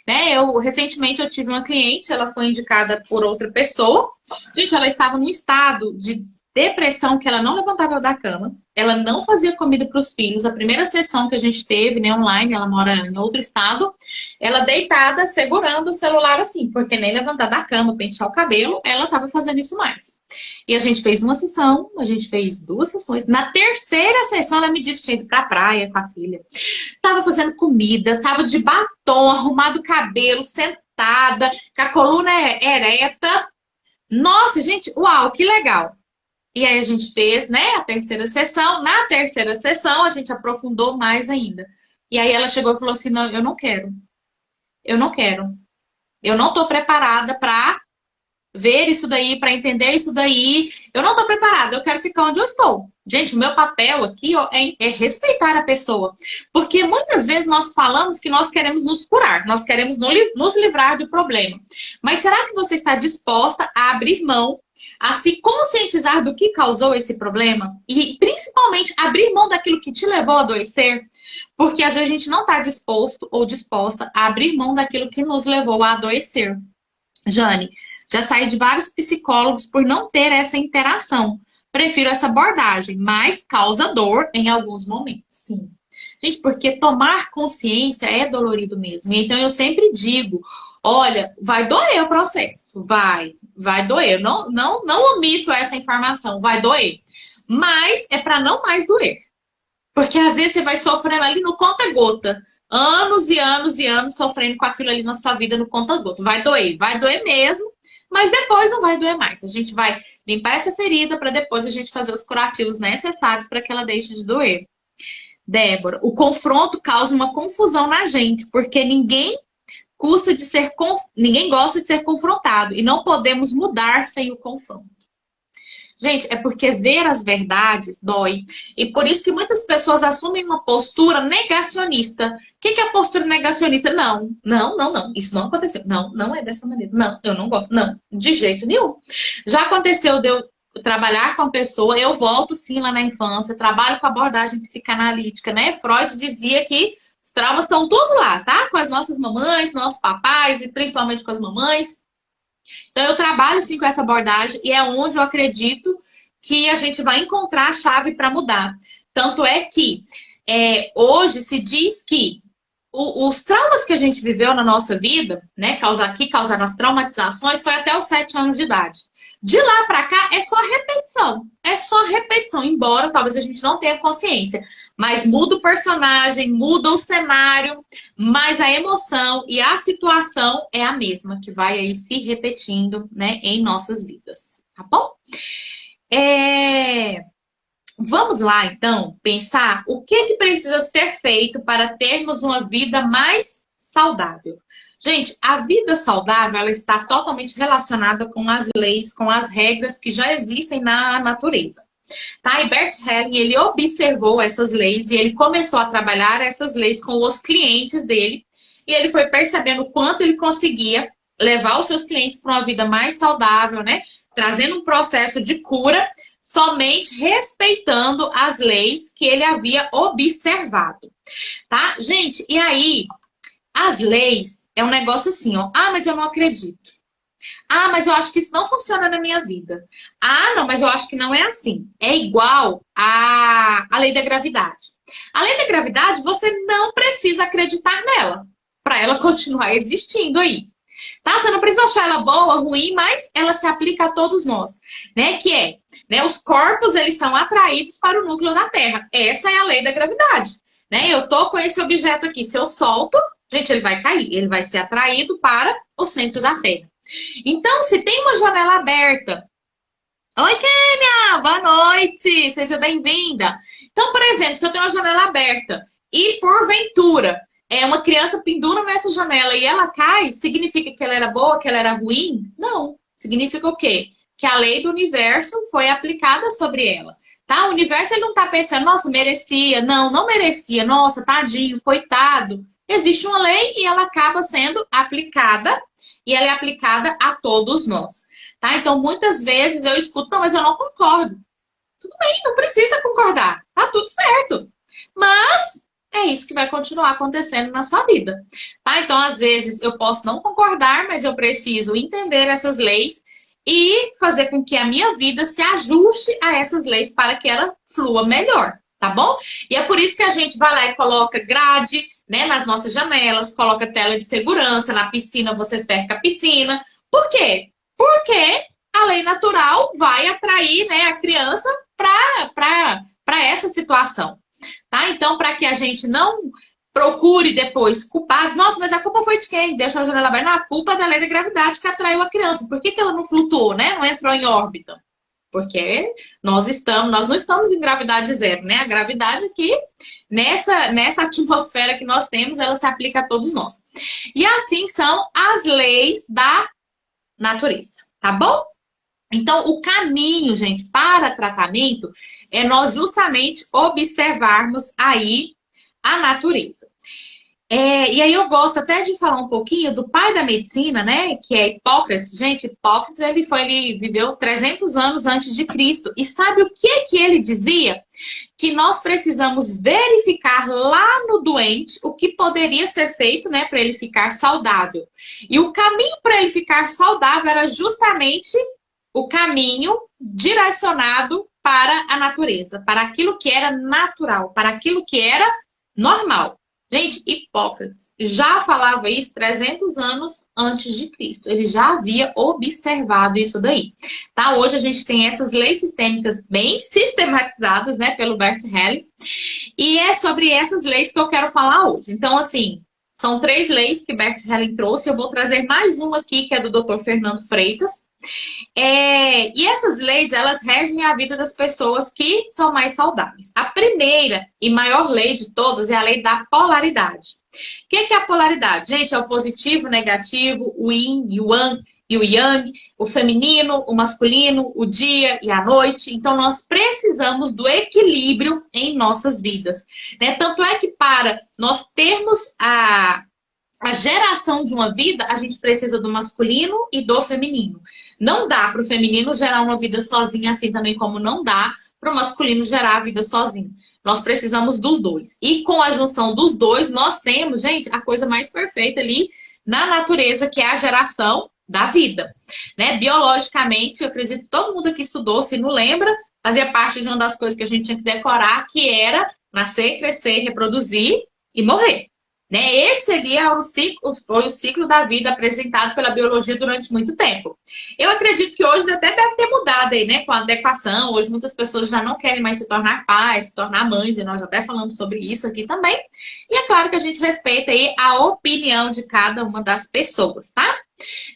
Né? Recentemente eu tive uma cliente, ela foi indicada por outra pessoa. Gente, ela estava num estado de depressão que ela não levantava da cama, ela não fazia comida para os filhos. A primeira sessão que a gente teve, né, online, ela mora em outro estado, ela deitada, segurando o celular assim, porque nem levantar da cama, pentear o cabelo, ela estava fazendo isso mais. E a gente fez uma sessão, a gente fez 2 sessões. Na terceira sessão, ela me disse que tinha ido pra praia com a filha. Tava fazendo comida, tava de batom, arrumado o cabelo, sentada, com a coluna ereta. Nossa, gente, uau, que legal! E aí a gente fez, né, a terceira sessão. Na terceira sessão, a gente aprofundou mais ainda. E aí ela chegou e falou assim, não, eu não quero. Eu não quero. Eu não tô preparada para ver isso daí, para entender isso daí. Eu não tô preparada, eu quero ficar onde eu estou. Gente, o meu papel aqui ó, é respeitar a pessoa. Porque muitas vezes nós falamos que nós queremos nos curar, nós queremos nos livrar do problema. Mas será que você está disposta a abrir mão, a se conscientizar do que causou esse problema? E principalmente abrir mão daquilo que te levou a adoecer? Porque às vezes a gente não está disposto ou disposta a abrir mão daquilo que nos levou a adoecer. Jane, já saí de vários psicólogos por não ter essa interação. Prefiro essa abordagem, mas causa dor em alguns momentos. Sim. Gente, porque tomar consciência é dolorido mesmo. Então eu sempre digo, olha, vai doer o processo. Vai doer. Não omito essa informação, vai doer. Mas é para não mais doer. Porque às vezes você vai sofrendo ali no conta-gota. Anos e anos e anos sofrendo com aquilo ali na sua vida no conta-gota. Vai doer mesmo, mas depois não vai doer mais. A gente vai limpar essa ferida para depois a gente fazer os curativos necessários para que ela deixe de doer. Débora, o confronto causa uma confusão na gente, porque ninguém gosta de ser confrontado e não podemos mudar sem o confronto. Gente, é porque ver as verdades dói. E por isso que muitas pessoas assumem uma postura negacionista. O que é a postura negacionista? Não. Isso não aconteceu. Não é dessa maneira. Não, eu não gosto. Não, de jeito nenhum. Já aconteceu de eu trabalhar com a pessoa, eu volto sim lá na infância, trabalho com abordagem psicanalítica, né? Freud dizia que os traumas estão tudo lá, tá? Com as nossas mamães, nossos papais e principalmente com as mamães. Então, eu trabalho sim com essa abordagem e é onde eu acredito que a gente vai encontrar a chave para mudar. Tanto é que hoje se diz que os traumas que a gente viveu na nossa vida, né, que causaram as traumatizações, foi até os 7 anos de idade. De lá para cá é só repetição. É só repetição, embora talvez a gente não tenha consciência. Mas muda o personagem, muda o cenário, mas a emoção e a situação é a mesma, que vai aí se repetindo, né, em nossas vidas. Tá bom? Vamos lá, então, pensar o que precisa ser feito para termos uma vida mais saudável. Gente, a vida saudável, ela está totalmente relacionada com as leis, com as regras que já existem na natureza. Tá? E Bert Helling, ele observou essas leis e ele começou a trabalhar essas leis com os clientes dele. E ele foi percebendo o quanto ele conseguia levar os seus clientes para uma vida mais saudável, né? Trazendo um processo de cura, somente respeitando as leis que ele havia observado. Tá? Gente, e aí, as leis é um negócio assim, ó. Ah, mas eu não acredito. Ah, mas eu acho que isso não funciona na minha vida. Ah, não, mas eu acho que não é assim. É igual à lei da gravidade. A lei da gravidade, você não precisa acreditar nela para ela continuar existindo aí. Tá? Você não precisa achar ela boa, ruim, mas ela se aplica a todos nós, né? Que é, né? Os corpos, eles são atraídos para o núcleo da Terra. Essa é a lei da gravidade, né? Eu tô com esse objeto aqui, se eu solto, gente, ele vai cair, ele vai ser atraído para o centro da Terra. Então, se tem uma janela aberta... Oi, Kênia! Boa noite! Seja bem-vinda! Então, por exemplo, se eu tenho uma janela aberta e, porventura, uma criança pendura nessa janela e ela cai, significa que ela era boa, que ela era ruim? Não. Significa o quê? Que a lei do universo foi aplicada sobre ela. Tá? O universo, ele não tá pensando, nossa, merecia. Não, não merecia. Nossa, tadinho, coitado. Existe uma lei e ela acaba sendo aplicada. E ela é aplicada a todos nós, tá? Então, muitas vezes eu escuto, não, mas eu não concordo. Tudo bem, não precisa concordar, tá tudo certo. Mas é isso que vai continuar acontecendo na sua vida, tá? Então, às vezes, eu posso não concordar, mas eu preciso entender essas leis e fazer com que a minha vida se ajuste a essas leis para que ela flua melhor, tá bom? E é por isso que a gente vai lá e coloca grade, né, nas nossas janelas, coloca tela de segurança, na piscina você cerca a piscina. Por quê? Porque a lei natural vai atrair, né, a criança para essa situação. Tá? Então, para que a gente não procure depois culpar, nossa, mas a culpa foi de quem? Deixou a janela aberta? Não, a culpa é da lei da gravidade que atraiu a criança. Por que ela não flutuou, né? Não entrou em órbita? Porque nós não estamos em gravidade zero, né? A gravidade aqui, nessa atmosfera que nós temos, ela se aplica a todos nós. E assim são as leis da natureza, tá bom? Então, o caminho, gente, para tratamento é nós justamente observarmos aí a natureza. E aí eu gosto até de falar um pouquinho do pai da medicina, né? Que é Hipócrates. Gente, Hipócrates, ele viveu 300 anos antes de Cristo. E sabe o que ele dizia? Que nós precisamos verificar lá no doente o que poderia ser feito, né? Para ele ficar saudável. E o caminho para ele ficar saudável era justamente o caminho direcionado para a natureza. Para aquilo que era natural, para aquilo que era normal. Gente, Hipócrates já falava isso 300 anos antes de Cristo. Ele já havia observado isso daí. Tá? Hoje a gente tem essas leis sistêmicas bem sistematizadas, né, pelo Bert Helling. E é sobre essas leis que eu quero falar hoje. Então, assim, são 3 leis que Bert Helling trouxe. Eu vou trazer mais uma aqui, que é do Dr. Fernando Freitas. E essas leis, elas regem a vida das pessoas que são mais saudáveis. A primeira e maior lei de todas é a lei da polaridade. O que é a polaridade? Gente, é o positivo, o negativo, o yin e o yang, o feminino, o masculino, o dia e a noite. Então, nós precisamos do equilíbrio em nossas vidas, né? Tanto é que para nós termos a geração de uma vida, a gente precisa do masculino e do feminino. Não dá para o feminino gerar uma vida sozinho, assim também como não dá para o masculino gerar a vida sozinho. Nós precisamos dos dois. E com a junção dos dois, nós temos, gente, a coisa mais perfeita ali na natureza, que é a geração da vida, né? Biologicamente, eu acredito que todo mundo aqui estudou, se não lembra, fazia parte de uma das coisas que a gente tinha que decorar, que era nascer, crescer, reproduzir e morrer. Né? Esse foi o ciclo da vida apresentado pela biologia durante muito tempo. Eu acredito que hoje até deve ter mudado aí, né? Com a adequação. Hoje muitas pessoas já não querem mais se tornar pais, se tornar mães, e nós até falamos sobre isso aqui também. E é claro que a gente respeita aí a opinião de cada uma das pessoas, tá?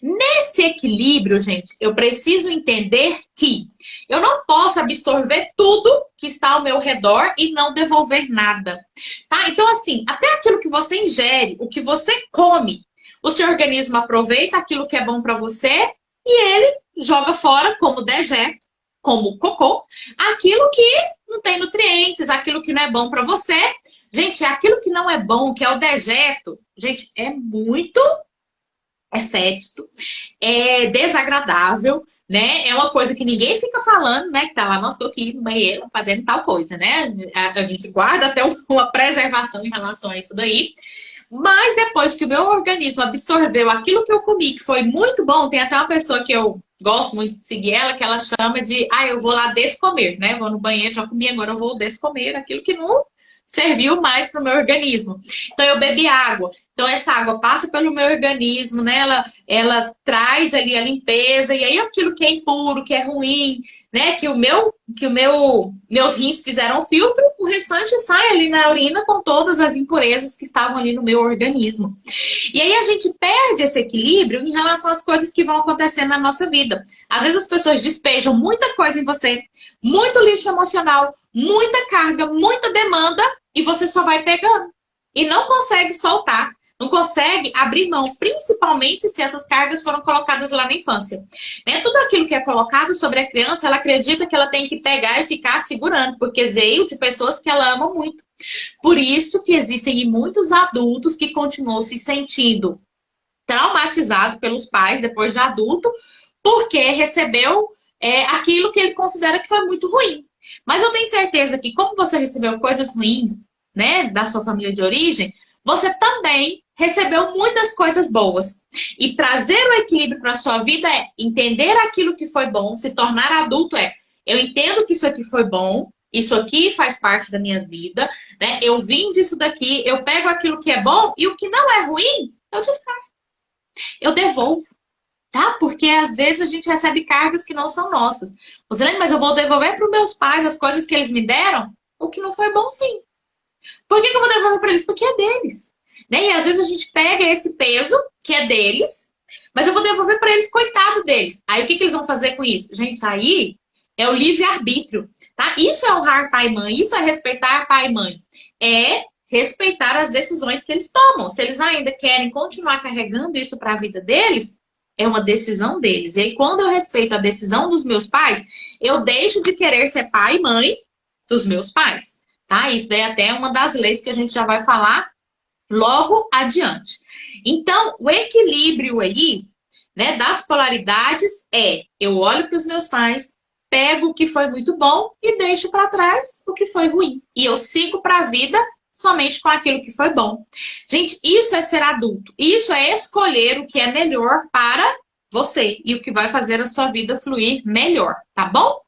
Nesse equilíbrio, gente, eu preciso entender que eu não posso absorver tudo que está ao meu redor e não devolver nada, tá? Então, assim, até aquilo que você ingere, o que você come, o seu organismo aproveita aquilo que é bom para você e ele joga fora como dejeto, como cocô, aquilo que não tem nutrientes, aquilo que não é bom para você. Gente, aquilo que não é bom, que é o dejeto, gente, é fétido, é desagradável, né? É uma coisa que ninguém fica falando, né? Que tá lá, nossa, tô aqui no banheiro fazendo tal coisa, né? A gente guarda até uma preservação em relação a isso daí. Mas depois que o meu organismo absorveu aquilo que eu comi, que foi muito bom, tem até uma pessoa que eu gosto muito de seguir ela, que ela chama de, eu vou lá descomer, né? Vou no banheiro, já comi, agora eu vou descomer aquilo que não serviu mais para o meu organismo. Então eu bebi água. Então essa água passa pelo meu organismo, né? Ela traz ali a limpeza e aí aquilo que é impuro, que é ruim, né? Meus rins fizeram filtro, o restante sai ali na urina com todas as impurezas que estavam ali no meu organismo. E aí a gente perde esse equilíbrio em relação às coisas que vão acontecendo na nossa vida. Às vezes as pessoas despejam muita coisa em você, muito lixo emocional, muita carga, muita demanda, e você só vai pegando. E não consegue soltar, não consegue abrir mão, principalmente se essas cargas foram colocadas lá na infância. Né? Tudo aquilo que é colocado sobre a criança, ela acredita que ela tem que pegar e ficar segurando, porque veio de pessoas que ela ama muito. Por isso que existem muitos adultos que continuam se sentindo traumatizado pelos pais depois de adulto, porque recebeu aquilo que ele considera que foi muito ruim. Mas eu tenho certeza que como você recebeu coisas ruins, né, da sua família de origem, você também recebeu muitas coisas boas. E trazer o equilíbrio para a sua vida é entender aquilo que foi bom, se tornar adulto eu entendo que isso aqui foi bom, isso aqui faz parte da minha vida, né? Eu vim disso daqui, eu pego aquilo que é bom e o que não é ruim, eu descarto. Eu devolvo. Tá? Porque às vezes a gente recebe cargas que não são nossas. Você lembra, mas eu vou devolver para os meus pais as coisas que eles me deram? O que não foi bom, sim. Por que eu vou devolver para eles? Porque é deles. Né? E às vezes a gente pega esse peso, que é deles, mas eu vou devolver para eles, coitado deles. Aí o que eles vão fazer com isso? Gente, aí é o livre-arbítrio. Tá? Isso é honrar pai e mãe, isso é respeitar pai e mãe. É respeitar as decisões que eles tomam. Se eles ainda querem continuar carregando isso para a vida deles, é uma decisão deles. E aí, quando eu respeito a decisão dos meus pais, eu deixo de querer ser pai e mãe dos meus pais. Tá? Isso daí é até uma das leis que a gente já vai falar logo adiante. Então, o equilíbrio aí, né, das polaridades eu olho para os meus pais, pego o que foi muito bom e deixo para trás o que foi ruim. E eu sigo para a vida somente com aquilo que foi bom. Gente, isso é ser adulto. Isso é escolher o que é melhor para você e o que vai fazer a sua vida fluir melhor, tá bom?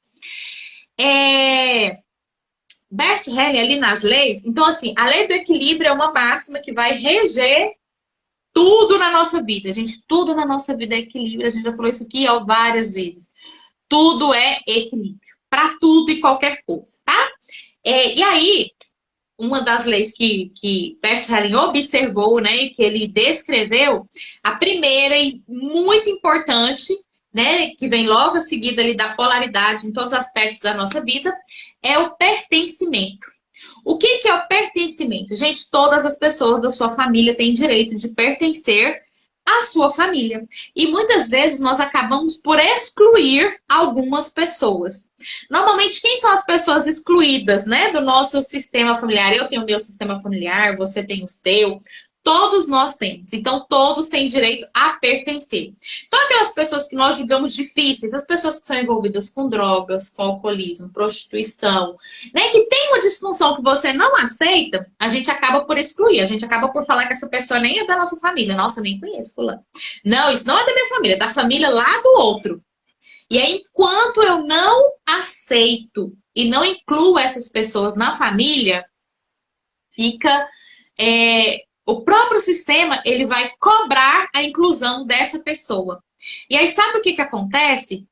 Bert Helling, ali nas leis, então assim, a lei do equilíbrio é uma máxima que vai reger tudo na nossa vida. Gente, tudo na nossa vida é equilíbrio. A gente já falou isso aqui várias vezes. Tudo é equilíbrio. Para tudo e qualquer coisa, tá? E aí, uma das leis que Bert Helling observou, né, e que ele descreveu, a primeira e muito importante, né, que vem logo a seguir ali da polaridade em todos os aspectos da nossa vida, é o pertencimento. O que é o pertencimento? Gente, todas as pessoas da sua família têm direito de pertencer à sua família. E muitas vezes nós acabamos por excluir algumas pessoas. Normalmente, quem são as pessoas excluídas, né, do nosso sistema familiar? Eu tenho o meu sistema familiar, você tem o seu. Todos nós temos. Então, todos têm direito a pertencer. Então, aquelas pessoas que nós julgamos difíceis, as pessoas que são envolvidas com drogas, com alcoolismo, prostituição, né, que tem uma disfunção que você não aceita, a gente acaba por excluir. A gente acaba por falar que essa pessoa nem é da nossa família. Nossa, nem conheço fulano. Não, isso não é da minha família, é da família lá do outro. E aí, enquanto eu não aceito e não incluo essas pessoas na família, fica... O próprio sistema, ele vai cobrar a inclusão dessa pessoa. E aí, sabe o que acontece?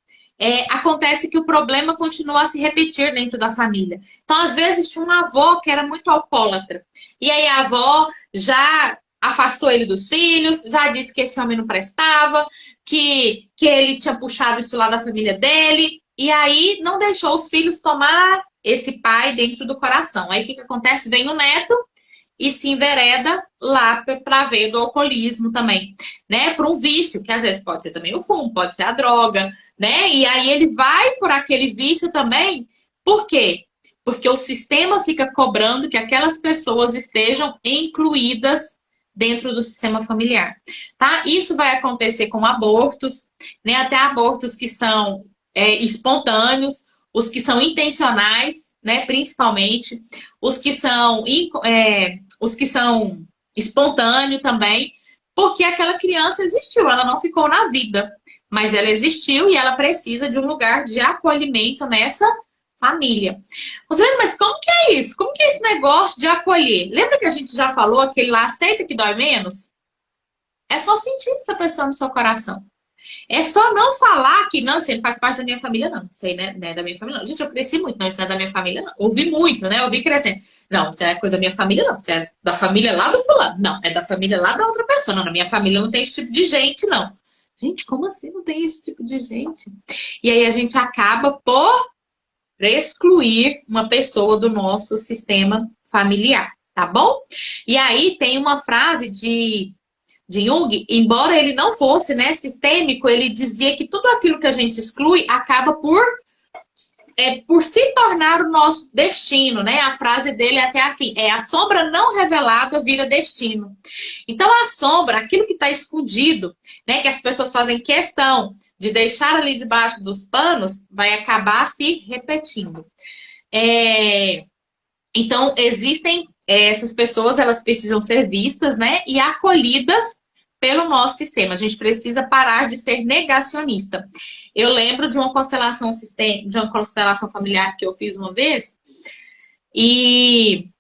Acontece que o problema continua a se repetir dentro da família. Então, às vezes, tinha uma avó que era muito alcoólatra. E aí, a avó já afastou ele dos filhos, já disse que esse homem não prestava, que ele tinha puxado isso lá da família dele. E aí, não deixou os filhos tomar esse pai dentro do coração. Aí, o que acontece? Vem o neto. e se envereda lá para ver do alcoolismo também, né? Por um vício, que às vezes pode ser também o fumo, pode ser a droga, né? E aí ele vai por aquele vício também. Por quê? Porque o sistema fica cobrando que aquelas pessoas estejam incluídas dentro do sistema familiar, tá? Isso vai acontecer com abortos, né? Até abortos que são espontâneos, os que são intencionais, né? Principalmente, os que são espontâneos também, porque aquela criança existiu, ela não ficou na vida, mas ela existiu e ela precisa de um lugar de acolhimento nessa família. Rosane, mas como que é isso? Como que é esse negócio de acolher? Lembra que a gente já falou aquele lá, aceita que dói menos? É só sentir essa pessoa no seu coração. É só não falar que, não, isso aí não faz parte da minha família, não. Isso aí não é da minha família, não. Gente, eu cresci muito, não, isso não é da minha família, não. Ouvi muito, né? Ouvi crescendo. Não, isso é coisa da minha família, não. Isso é da família lá do fulano. Não, é da família lá da outra pessoa. Não, na minha família não tem esse tipo de gente, não. Gente, como assim não tem esse tipo de gente? E aí a gente acaba por excluir uma pessoa do nosso sistema familiar, tá bom? E aí tem uma frase de Jung, embora ele não fosse, né, sistêmico, ele dizia que tudo aquilo que a gente exclui acaba por se tornar o nosso destino, né? A frase dele é até assim, a sombra não revelada vira destino. Então a sombra, aquilo que está escondido, né, que as pessoas fazem questão de deixar ali debaixo dos panos, vai acabar se repetindo. Então existem essas pessoas, elas precisam ser vistas, né, e acolhidas pelo nosso sistema. A gente precisa parar de ser negacionista. Eu lembro de uma constelação familiar que eu fiz uma vez, e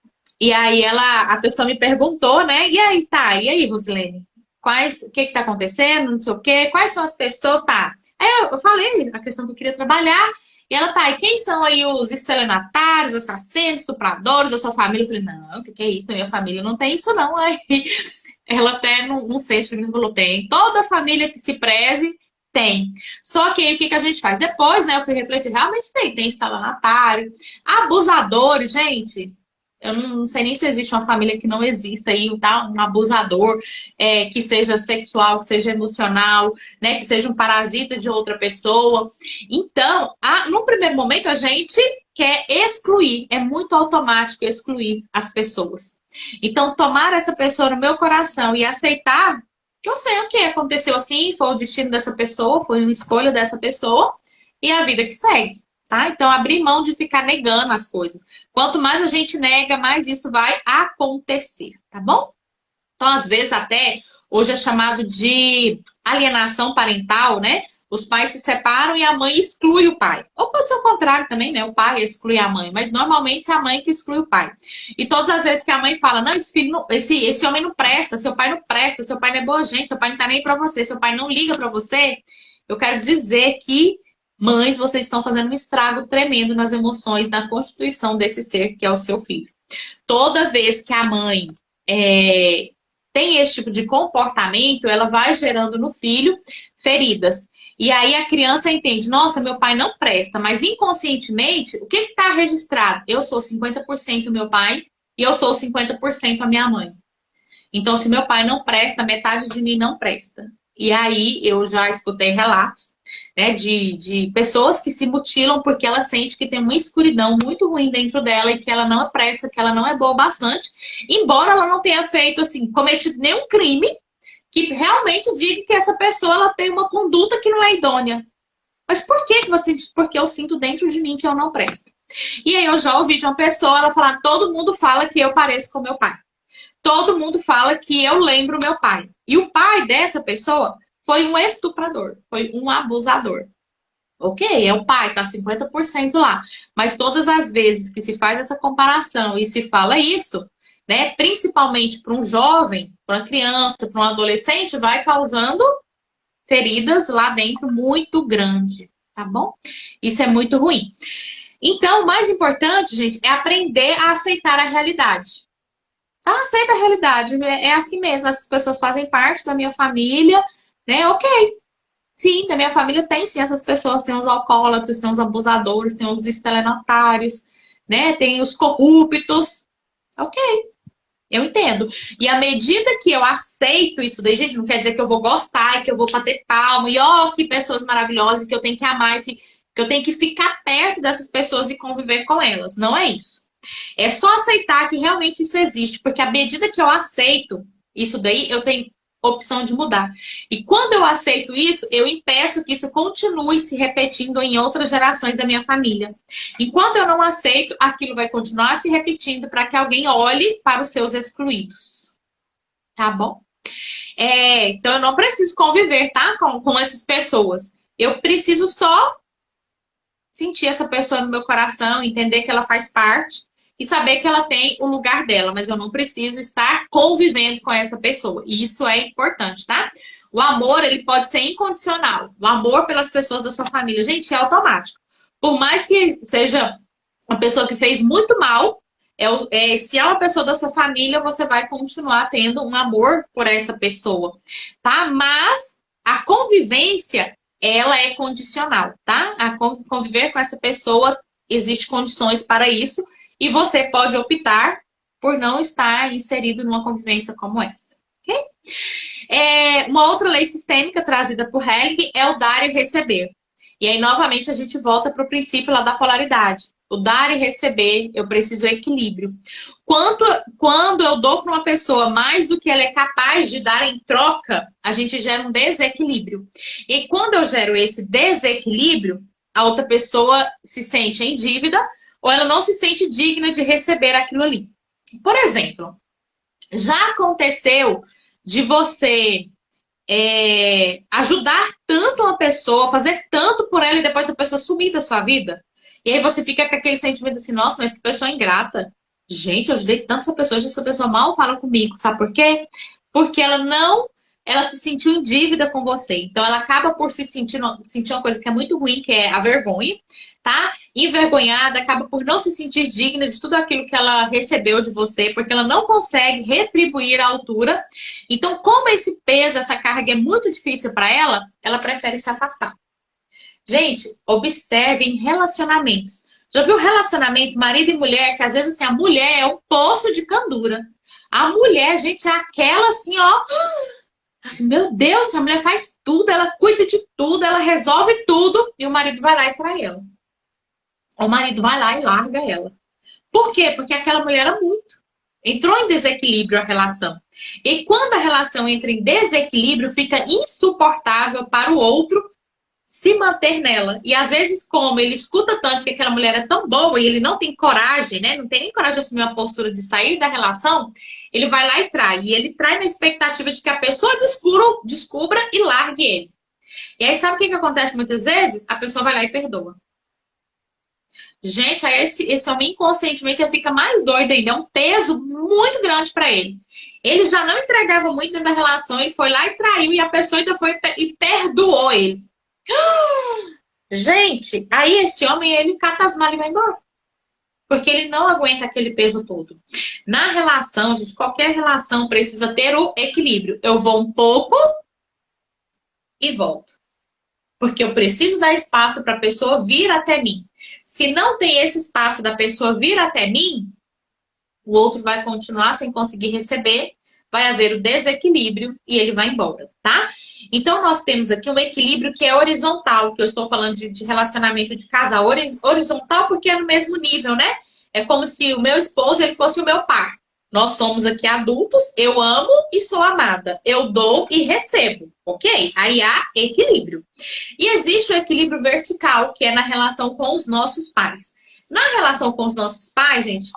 aí a pessoa me perguntou, né, e aí, Rosilene, o que está acontecendo, não sei o quê, quais são as pessoas, tá? Aí eu falei a questão que eu queria trabalhar, e ela tá, e quem são aí os estelionatários, assassinos, estupradores da sua família? Eu falei, não, o que é isso? Na minha família não tem isso, não. Aí ela até, não sei se me falou, tem. Toda família que se preze, tem. Só que aí o que a gente faz? Depois, né, eu fui refletir, realmente tem estelionatário, abusadores, gente. Eu não sei nem se existe uma família que não exista aí, tá? Um abusador, que seja sexual, que seja emocional, né? Que seja um parasita de outra pessoa. Então, no primeiro momento, a gente quer excluir. É muito automático excluir as pessoas. Então, tomar essa pessoa no meu coração e aceitar que eu sei o que aconteceu assim, foi o destino dessa pessoa, foi uma escolha dessa pessoa e a vida que segue. Tá? Então, abrir mão de ficar negando as coisas. Quanto mais a gente nega, mais isso vai acontecer, tá bom? Então, às vezes, até hoje é chamado de alienação parental, né? Os pais se separam e a mãe exclui o pai. Ou pode ser o contrário também, né? O pai exclui a mãe, mas normalmente é a mãe que exclui o pai. E todas as vezes que a mãe fala, não, esse filho não, esse homem não presta, seu pai não presta, seu pai não é boa gente, seu pai não tá nem pra você, seu pai não liga pra você, eu quero dizer que mães, vocês estão fazendo um estrago tremendo nas emoções, na constituição desse ser que é o seu filho. Toda vez que a mãe tem esse tipo de comportamento, ela vai gerando no filho feridas. E aí a criança entende, nossa, meu pai não presta, mas inconscientemente, o que está registrado? Eu sou 50% meu pai e eu sou 50% a minha mãe. Então, se meu pai não presta, metade de mim não presta. E aí eu já escutei relatos, né, de pessoas que se mutilam porque ela sente que tem uma escuridão muito ruim dentro dela e que ela não presta, que ela não é boa o bastante, embora ela não tenha feito, assim, cometido nenhum crime que realmente diga que essa pessoa ela tem uma conduta que não é idônea. Mas por que você diz? Porque eu sinto dentro de mim que eu não presto. E aí eu já ouvi de uma pessoa, ela falar, todo mundo fala que eu pareço com meu pai. Todo mundo fala que eu lembro meu pai. E o pai dessa pessoa foi um estuprador, foi um abusador. Ok, é o pai, tá 50% lá. Mas todas as vezes que se faz essa comparação e se fala isso, né, principalmente para um jovem, para uma criança, para um adolescente, vai causando feridas lá dentro muito grande, tá bom? Isso é muito ruim. Então, o mais importante, gente, é aprender a aceitar a realidade. Tá? Aceita a realidade, é assim mesmo, as pessoas fazem parte da minha família, né? Ok. Sim, da minha família tem sim essas pessoas, tem os alcoólatras, tem os abusadores, tem os estelionatários, né? Tem os corruptos. Ok. Eu entendo. E à medida que eu aceito isso daí, gente, não quer dizer que eu vou gostar e que eu vou bater palma e ó, que pessoas maravilhosas, que eu tenho que amar, que eu tenho que ficar perto dessas pessoas e conviver com elas. Não é isso. É só aceitar que realmente isso existe, porque à medida que eu aceito isso daí, eu tenho opção de mudar. E quando eu aceito isso, eu impeço que isso continue se repetindo em outras gerações da minha família. Enquanto eu não aceito, aquilo vai continuar se repetindo para que alguém olhe para os seus excluídos. Tá bom? Então eu não preciso conviver, tá? Com essas pessoas. Eu preciso só sentir essa pessoa no meu coração, entender que ela faz parte e saber que ela tem o lugar dela, mas eu não preciso estar convivendo com essa pessoa. E isso é importante, tá? O amor, ele pode ser incondicional. O amor pelas pessoas da sua família, gente, é automático. Por mais que seja uma pessoa que fez muito mal, se é uma pessoa da sua família, você vai continuar tendo um amor por essa pessoa, tá? Mas a convivência, ela é condicional, tá? A conviver com essa pessoa, existe condições para isso, e você pode optar por não estar inserido numa convivência como essa, ok? Uma outra lei sistêmica trazida por Helling é o dar e receber. E aí, novamente, a gente volta para o princípio lá da polaridade. O dar e receber, eu preciso equilíbrio. Quando eu dou para uma pessoa mais do que ela é capaz de dar em troca, a gente gera um desequilíbrio. E quando eu gero esse desequilíbrio, a outra pessoa se sente em dívida ou ela não se sente digna de receber aquilo ali. Por exemplo, já aconteceu de você ajudar tanto uma pessoa, fazer tanto por ela e depois a pessoa sumir da sua vida? E aí você fica com aquele sentimento assim, nossa, mas que pessoa ingrata. Gente, eu ajudei tanto essa pessoa mal fala comigo. Sabe por quê? Porque ela se sentiu em dívida com você. Então ela acaba por sentir uma coisa que é muito ruim, que é a vergonha, tá? Envergonhada, acaba por não se sentir digna de tudo aquilo que ela recebeu de você, porque ela não consegue retribuir à altura. Então, como esse peso, essa carga é muito difícil para ela, ela prefere se afastar. Gente, observe em relacionamentos. Já viu relacionamento marido e mulher, que às vezes assim, a mulher é um poço de candura. A mulher, gente, é aquela assim, ó... Assim, meu Deus, a mulher faz tudo, ela cuida de tudo, ela resolve tudo, e o marido vai lá e trai ela. O marido vai lá e larga ela. Por quê? Porque aquela mulher era muito. Entrou em desequilíbrio a relação. E quando a relação entra em desequilíbrio, fica insuportável para o outro se manter nela. E às vezes, como ele escuta tanto que aquela mulher é tão boa e ele não tem coragem, né? Não tem nem coragem de assumir uma postura de sair da relação, ele vai lá e trai. E ele trai na expectativa de que a pessoa descubra e largue ele. E aí, sabe o que acontece muitas vezes? A pessoa vai lá e perdoa. Gente, aí esse homem inconscientemente já fica mais doido ainda. É um peso muito grande para ele. Ele já não entregava muito dentro da relação, ele foi lá e traiu, e a pessoa ainda foi e perdoou ele. Gente, aí esse homem, ele cata as malas e vai embora. Porque ele não aguenta aquele peso todo. Na relação, gente, qualquer relação precisa ter o equilíbrio. Eu vou um pouco e volto. Porque eu preciso dar espaço para a pessoa vir até mim. Se não tem esse espaço da pessoa vir até mim, o outro vai continuar sem conseguir receber, vai haver o desequilíbrio e ele vai embora, tá? Então, nós temos aqui um equilíbrio que é horizontal, que eu estou falando de relacionamento de casal. Horizontal porque é no mesmo nível, né? É como se o meu esposo ele fosse o meu par. Nós somos aqui adultos, eu amo e sou amada. Eu dou e recebo, ok? Aí há equilíbrio. E existe o equilíbrio vertical, que é na relação com os nossos pais. Na relação com os nossos pais, gente,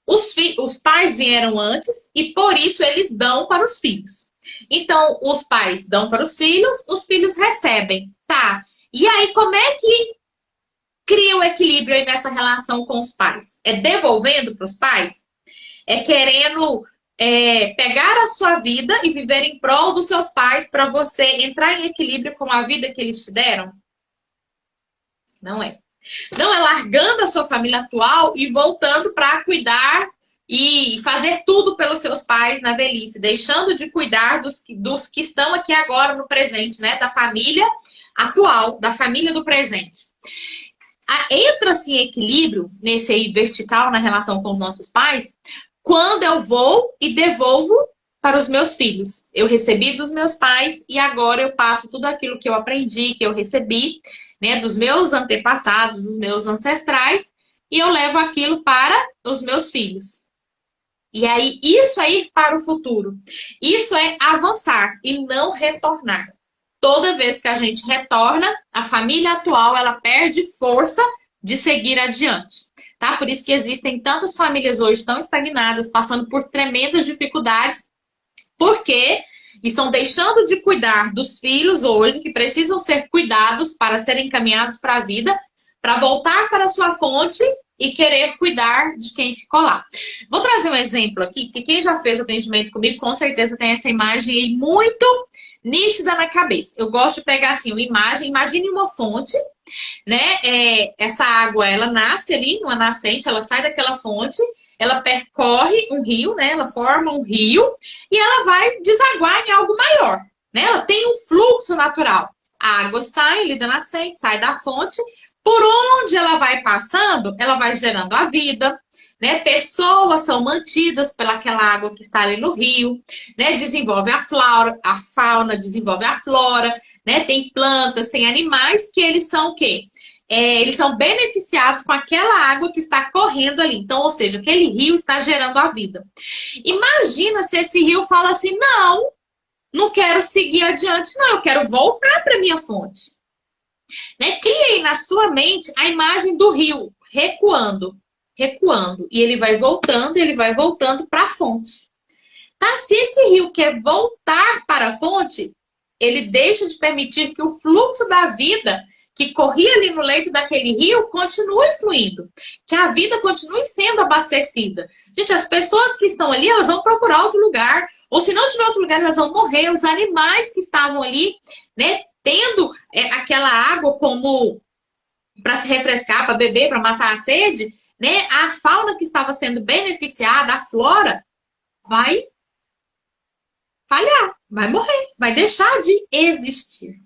os pais vieram antes e por isso eles dão para os filhos. Então, os pais dão para os filhos recebem. Tá. E aí, como é que cria o equilíbrio aí nessa relação com os pais? É devolvendo para os pais? É querendo pegar a sua vida e viver em prol dos seus pais para você entrar em equilíbrio com a vida que eles te deram? Não é. Não é largando a sua família atual e voltando para cuidar e fazer tudo pelos seus pais na velhice, deixando de cuidar dos que estão aqui agora no presente, né? Da família atual, da família do presente. Entra-se em equilíbrio nesse aí vertical na relação com os nossos pais quando eu vou e devolvo para os meus filhos. Eu recebi dos meus pais e agora eu passo tudo aquilo que eu aprendi, que eu recebi, né, dos meus antepassados, dos meus ancestrais, e eu levo aquilo para os meus filhos. E aí, isso é ir para o futuro. Isso é avançar e não retornar. Toda vez que a gente retorna, a família atual, ela perde força de seguir adiante. Tá? Por isso que existem tantas famílias hoje tão estagnadas, passando por tremendas dificuldades, porque estão deixando de cuidar dos filhos hoje, que precisam ser cuidados para serem encaminhados para a vida, para voltar para a sua fonte e querer cuidar de quem ficou lá. Vou trazer um exemplo aqui, que quem já fez atendimento comigo, com certeza tem essa imagem aí muito nítida na cabeça. Eu gosto de pegar assim uma imagem, imagine uma fonte, né? Essa água, ela nasce ali numa nascente, ela sai daquela fonte, ela percorre um rio, né? Ela forma um rio e ela vai desaguar em algo maior, né? Ela tem um fluxo natural. A água sai ali da nascente, sai da fonte. Por onde ela vai passando, ela vai gerando a vida, né? Pessoas são mantidas pelaquela água que está ali no rio, né? Desenvolve a fauna, desenvolve a flora, né? Tem plantas, tem animais que eles são o quê? Eles são beneficiados com aquela água que está correndo ali. Então, ou seja, aquele rio está gerando a vida. Imagina se esse rio fala assim, não quero seguir adiante, não, eu quero voltar para minha fonte. Né? Cria aí na sua mente a imagem do rio recuando, e ele vai voltando para a fonte. Tá? Se esse rio quer voltar para a fonte, ele deixa de permitir que o fluxo da vida que corria ali no leito daquele rio continue fluindo, que a vida continue sendo abastecida. Gente, as pessoas que estão ali, elas vão procurar outro lugar, ou se não tiver outro lugar, elas vão morrer. Os animais que estavam ali, né, tendo aquela água como para se refrescar, para beber, para matar a sede, né, a fauna que estava sendo beneficiada, a flora, vai falhar, vai morrer, vai deixar de existir.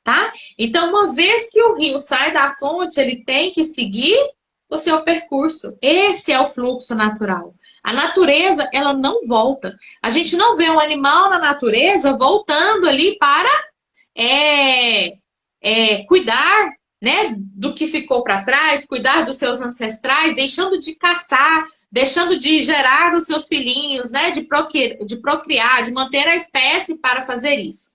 Tá? Então, uma vez que o rio sai da fonte, ele tem que seguir o seu percurso. Esse é o fluxo natural. A natureza, ela não volta. A gente não vê um animal na natureza voltando ali para cuidar, né, do que ficou para trás, cuidar dos seus ancestrais, deixando de caçar, deixando de gerar os seus filhinhos, né, de procriar, de manter a espécie para fazer isso.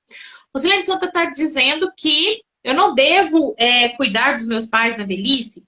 Rosilene Santa está dizendo que eu não devo cuidar dos meus pais na velhice.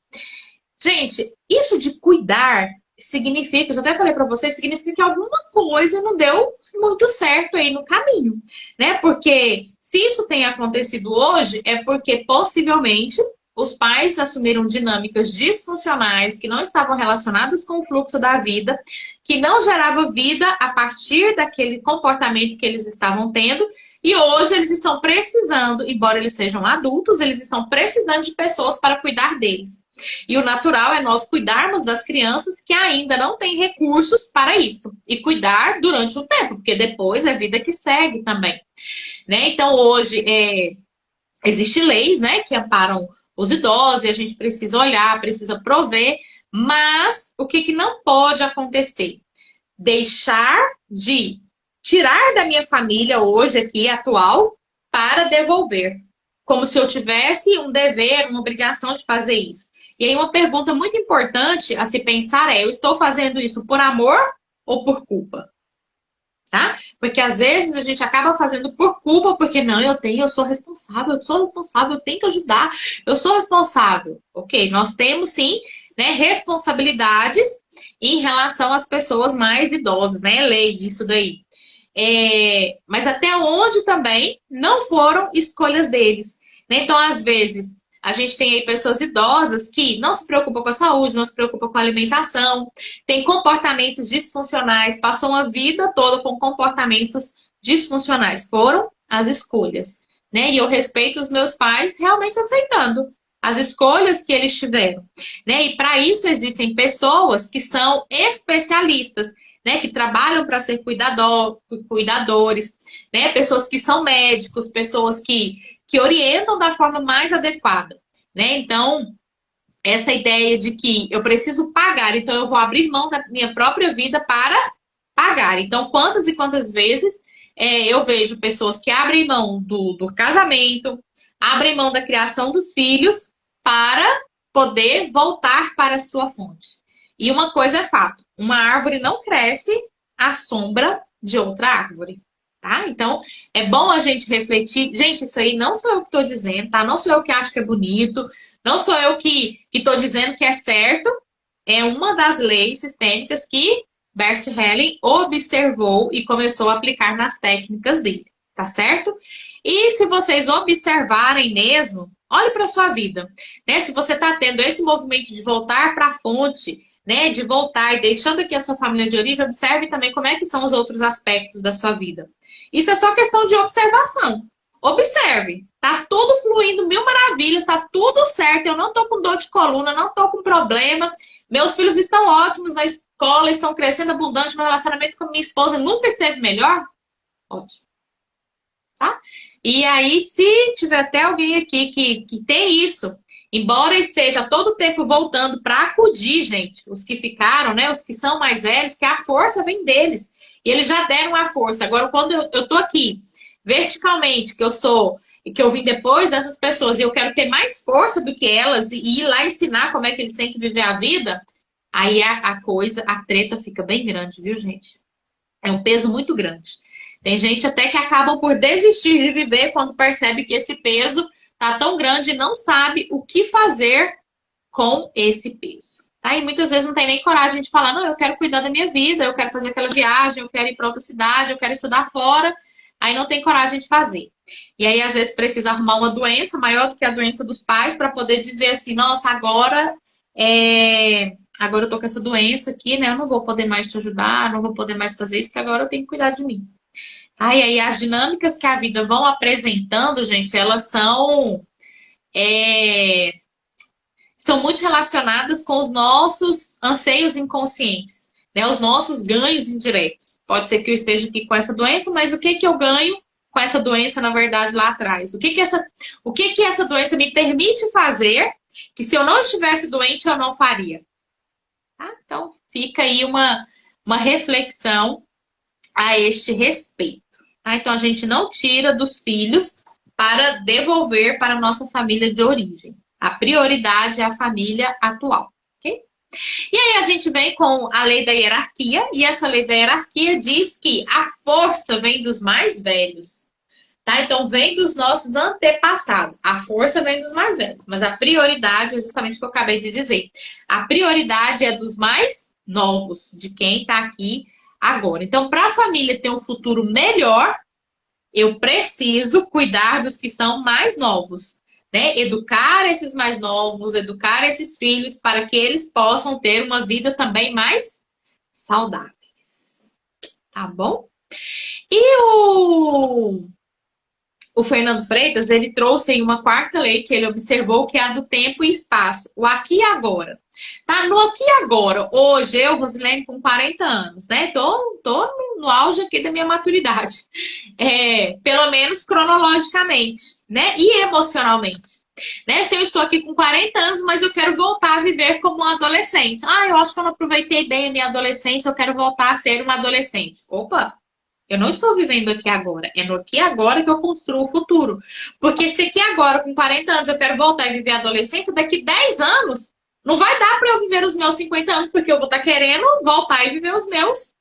Gente, isso de cuidar significa, eu já até falei para vocês, significa que alguma coisa não deu muito certo aí no caminho, né? Porque se isso tem acontecido hoje, é porque possivelmente os pais assumiram dinâmicas disfuncionais que não estavam relacionadas com o fluxo da vida, que não gerava vida a partir daquele comportamento que eles estavam tendo, e hoje eles estão precisando, embora eles sejam adultos, eles estão precisando de pessoas para cuidar deles. E o natural é nós cuidarmos das crianças que ainda não têm recursos para isso, e cuidar durante o tempo, porque depois é vida que segue também, né? Então hoje existem leis, né, que amparam os idosos, e a gente precisa olhar, precisa prover, mas o que não pode acontecer? Deixar de tirar da minha família hoje aqui, atual, para devolver. Como se eu tivesse um dever, uma obrigação de fazer isso. E aí uma pergunta muito importante a se pensar eu estou fazendo isso por amor ou por culpa? Tá? Porque às vezes a gente acaba fazendo por culpa, porque não, eu sou responsável, eu tenho que ajudar, eu sou responsável. Ok, nós temos sim, né, responsabilidades em relação às pessoas mais idosas, né? É lei isso daí. Mas até onde também não foram escolhas deles, né? Então, às vezes, a gente tem aí pessoas idosas que não se preocupam com a saúde, não se preocupam com a alimentação, tem comportamentos disfuncionais, passou uma vida toda com comportamentos disfuncionais. Foram as escolhas, né? E eu respeito os meus pais realmente aceitando as escolhas que eles tiveram, né? E para isso existem pessoas que são especialistas, né? Que trabalham para ser cuidadores, né? Pessoas que são médicos, pessoas que orientam da forma mais adequada, né? Então, essa ideia de que eu preciso pagar, então eu vou abrir mão da minha própria vida para pagar. Então, quantas e quantas vezes eu vejo pessoas que abrem mão do casamento, abrem mão da criação dos filhos para poder voltar para a sua fonte. E uma coisa é fato, uma árvore não cresce à sombra de outra árvore. Tá? Então, é bom a gente refletir. Gente, isso aí não sou eu que estou dizendo, tá? Não sou eu que acho que é bonito, não sou eu que estou dizendo que é certo. É uma das leis sistêmicas que Bert Helling observou e começou a aplicar nas técnicas dele, tá certo? E se vocês observarem mesmo, olhe para sua vida, né? Se você está tendo esse movimento de voltar para a fonte, né? De voltar e deixando aqui a sua família de origem, observe também como é que são os outros aspectos da sua vida. Isso é só questão de observação. Observe, tá tudo fluindo mil maravilhas, tá tudo certo, eu não tô com dor de coluna, não tô com problema, meus filhos estão ótimos na escola, estão crescendo abundante, meu relacionamento com minha esposa nunca esteve melhor. Ótimo, tá? E aí, se tiver até alguém aqui que tem isso, embora esteja todo o tempo voltando para acudir, gente, os que ficaram, né, os que são mais velhos, que a força vem deles, e eles já deram a força. Agora, quando eu tô aqui, verticalmente, que eu vim depois dessas pessoas e eu quero ter mais força do que elas e ir lá ensinar como é que eles têm que viver a vida, aí a treta fica bem grande, viu, gente? É um peso muito grande. Tem gente até que acabam por desistir de viver quando percebe que esse peso tá tão grande e não sabe o que fazer com esse peso. Tá? E muitas vezes não tem nem coragem de falar, não, eu quero cuidar da minha vida, eu quero fazer aquela viagem, eu quero ir para outra cidade, eu quero estudar fora. Aí não tem coragem de fazer. E aí, às vezes, precisa arrumar uma doença maior do que a doença dos pais para poder dizer assim, nossa, agora eu tô com essa doença aqui, né? Eu não vou poder mais te ajudar, não vou poder mais fazer isso, que agora eu tenho que cuidar de mim. Tá? E aí, as dinâmicas que a vida vão apresentando, gente, elas estão muito relacionadas com os nossos anseios inconscientes. Né, os nossos ganhos indiretos. Pode ser que eu esteja aqui com essa doença, mas o que que eu ganho com essa doença, na verdade, lá atrás? O que que essa doença me permite fazer que se eu não estivesse doente, eu não faria? Tá? Então, fica aí uma reflexão a este respeito. Tá? Então, a gente não tira dos filhos para devolver para a nossa família de origem. A prioridade é a família atual. E aí a gente vem com a lei da hierarquia, e essa lei da hierarquia diz que a força vem dos mais velhos, tá? Então vem dos nossos antepassados. A força vem dos mais velhos, mas a prioridade é justamente o que eu acabei de dizer. A prioridade é dos mais novos, de quem está aqui agora. Então, para a família ter um futuro melhor, eu preciso cuidar dos que são mais novos. Né? Educar esses mais novos, educar esses filhos para que eles possam ter uma vida também mais saudáveis. Tá bom? E o Fernando Freitas, ele trouxe aí uma quarta lei que ele observou, que é a do tempo e espaço. O aqui e agora. Tá? No aqui e agora, hoje, eu, Rosilene, com 40 anos, né? Tô no auge aqui da minha maturidade. Pelo menos cronologicamente, né? E emocionalmente. Né? Se eu estou aqui com 40 anos, mas eu quero voltar a viver como um adolescente. Eu acho que eu não aproveitei bem a minha adolescência, eu quero voltar a ser uma adolescente. Opa! Eu não estou vivendo aqui agora. É no aqui agora que eu construo o futuro. Porque se aqui agora, com 40 anos, eu quero voltar a viver a adolescência, daqui 10 anos, não vai dar para eu viver os meus 50 anos, porque eu vou estar querendo voltar e viver os meus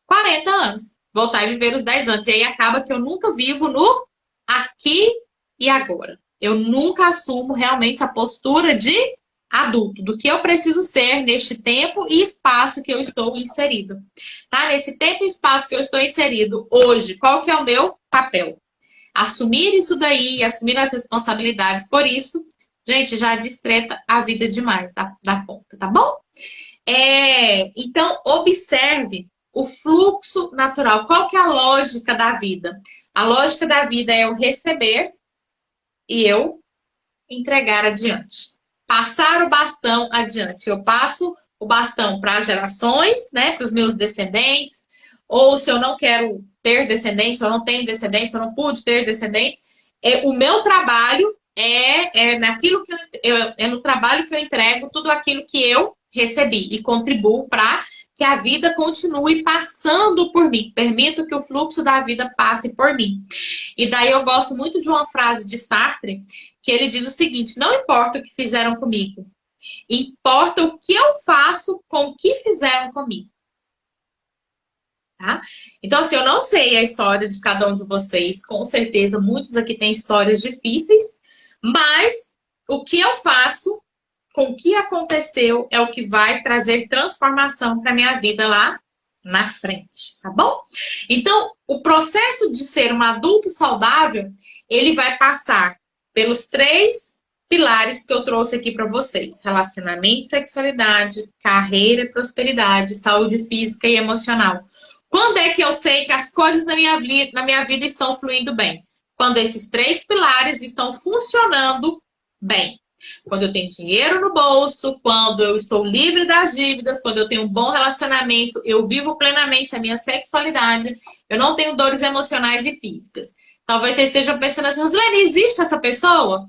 40 anos. Voltar e viver os 10 anos. E aí acaba que eu nunca vivo no aqui e agora. Eu nunca assumo realmente a postura de adulto, do que eu preciso ser neste tempo e espaço que eu estou inserido. Tá? Nesse tempo e espaço que eu estou inserido hoje, qual que é o meu papel? Assumir isso daí, assumir as responsabilidades por isso, gente, já destreta a vida demais da conta, tá bom? Então, observe o fluxo natural. Qual que é a lógica da vida? A lógica da vida é eu receber e eu entregar adiante. Passar o bastão adiante. Eu passo o bastão para as gerações, né, para os meus descendentes, ou se eu não quero ter descendentes, eu não tenho descendentes, eu não pude ter descendentes, o meu trabalho é naquilo que é no trabalho que eu entrego tudo aquilo que eu recebi e contribuo para que a vida continue passando por mim. Permito que o fluxo da vida passe por mim. E daí eu gosto muito de uma frase de Sartre, que ele diz o seguinte: não importa o que fizeram comigo, importa o que eu faço com o que fizeram comigo. Tá? Então, assim, eu não sei a história de cada um de vocês. Com certeza, muitos aqui têm histórias difíceis. Mas o que eu faço com o que aconteceu é o que vai trazer transformação para minha vida lá na frente, tá bom? Então, o processo de ser um adulto saudável, ele vai passar pelos 3 pilares que eu trouxe aqui para vocês: relacionamento, sexualidade, carreira e prosperidade, saúde física e emocional. Quando é que eu sei que as coisas na minha vida estão fluindo bem? Quando esses 3 pilares estão funcionando bem. Quando eu tenho dinheiro no bolso, quando eu estou livre das dívidas, quando eu tenho um bom relacionamento, eu vivo plenamente a minha sexualidade, eu não tenho dores emocionais e físicas. Talvez vocês estejam pensando assim: Rosilene, existe essa pessoa?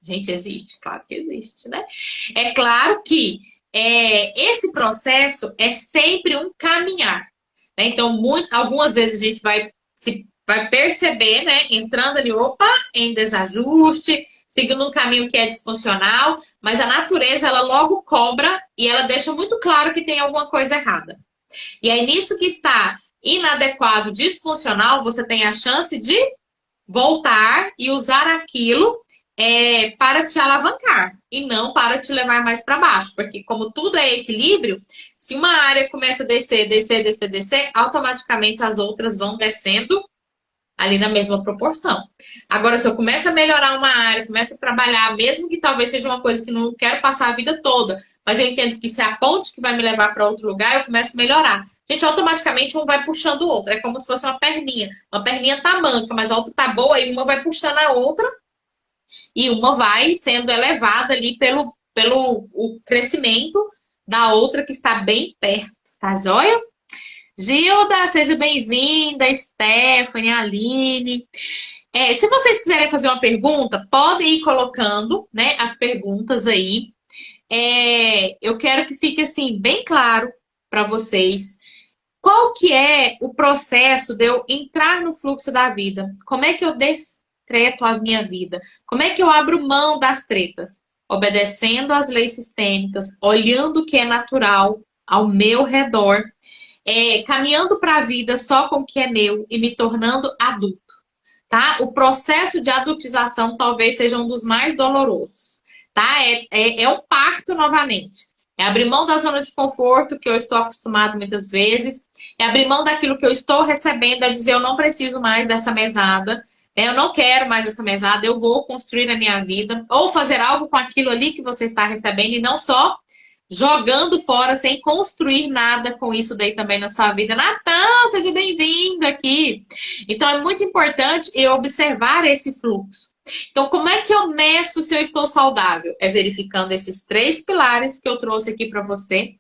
Gente, existe, claro que existe, né? É claro que esse processo é sempre um caminhar, né? Então, algumas vezes a gente vai perceber, né? Entrando ali, opa, em desajuste, seguindo um caminho que é disfuncional, mas a natureza, ela logo cobra e ela deixa muito claro que tem alguma coisa errada. E aí, nisso que está inadequado, disfuncional, você tem a chance de voltar e usar aquilo para te alavancar e não para te levar mais para baixo. Porque como tudo é equilíbrio, se uma área começa a descer, automaticamente as outras vão descendo ali na mesma proporção. Agora, se eu começo a melhorar uma área, começo a trabalhar, mesmo que talvez seja uma coisa que não quero passar a vida toda, mas eu entendo que se é a ponte que vai me levar para outro lugar, eu começo a melhorar. Gente, automaticamente um vai puxando o outro. É como se fosse uma perninha. Uma perninha tá manca, mas a outra tá boa e uma vai puxando a outra e uma vai sendo elevada ali pelo o crescimento da outra que está bem perto. Tá joia? Gilda, seja bem-vinda, Stephanie, Aline. Se vocês quiserem fazer uma pergunta, podem ir colocando, né, as perguntas aí. Eu quero que fique assim bem claro para vocês qual que é o processo de eu entrar no fluxo da vida. Como é que eu destreto a minha vida? Como é que eu abro mão das tretas? Obedecendo às leis sistêmicas, olhando o que é natural ao meu redor, caminhando para a vida só com o que é meu e me tornando adulto, tá? O processo de adultização talvez seja um dos mais dolorosos, tá? É um parto novamente. É abrir mão da zona de conforto que eu estou acostumado muitas vezes, é abrir mão daquilo que eu estou recebendo, é dizer: eu não preciso mais dessa mesada, eu não quero mais essa mesada, eu vou construir a minha vida, ou fazer algo com aquilo ali que você está recebendo e não só jogando fora sem construir nada com isso daí também na sua vida. Natan, seja bem-vindo aqui. Então, é muito importante eu observar esse fluxo. Então, como é que eu meço se eu estou saudável? É verificando esses 3 pilares que eu trouxe aqui para você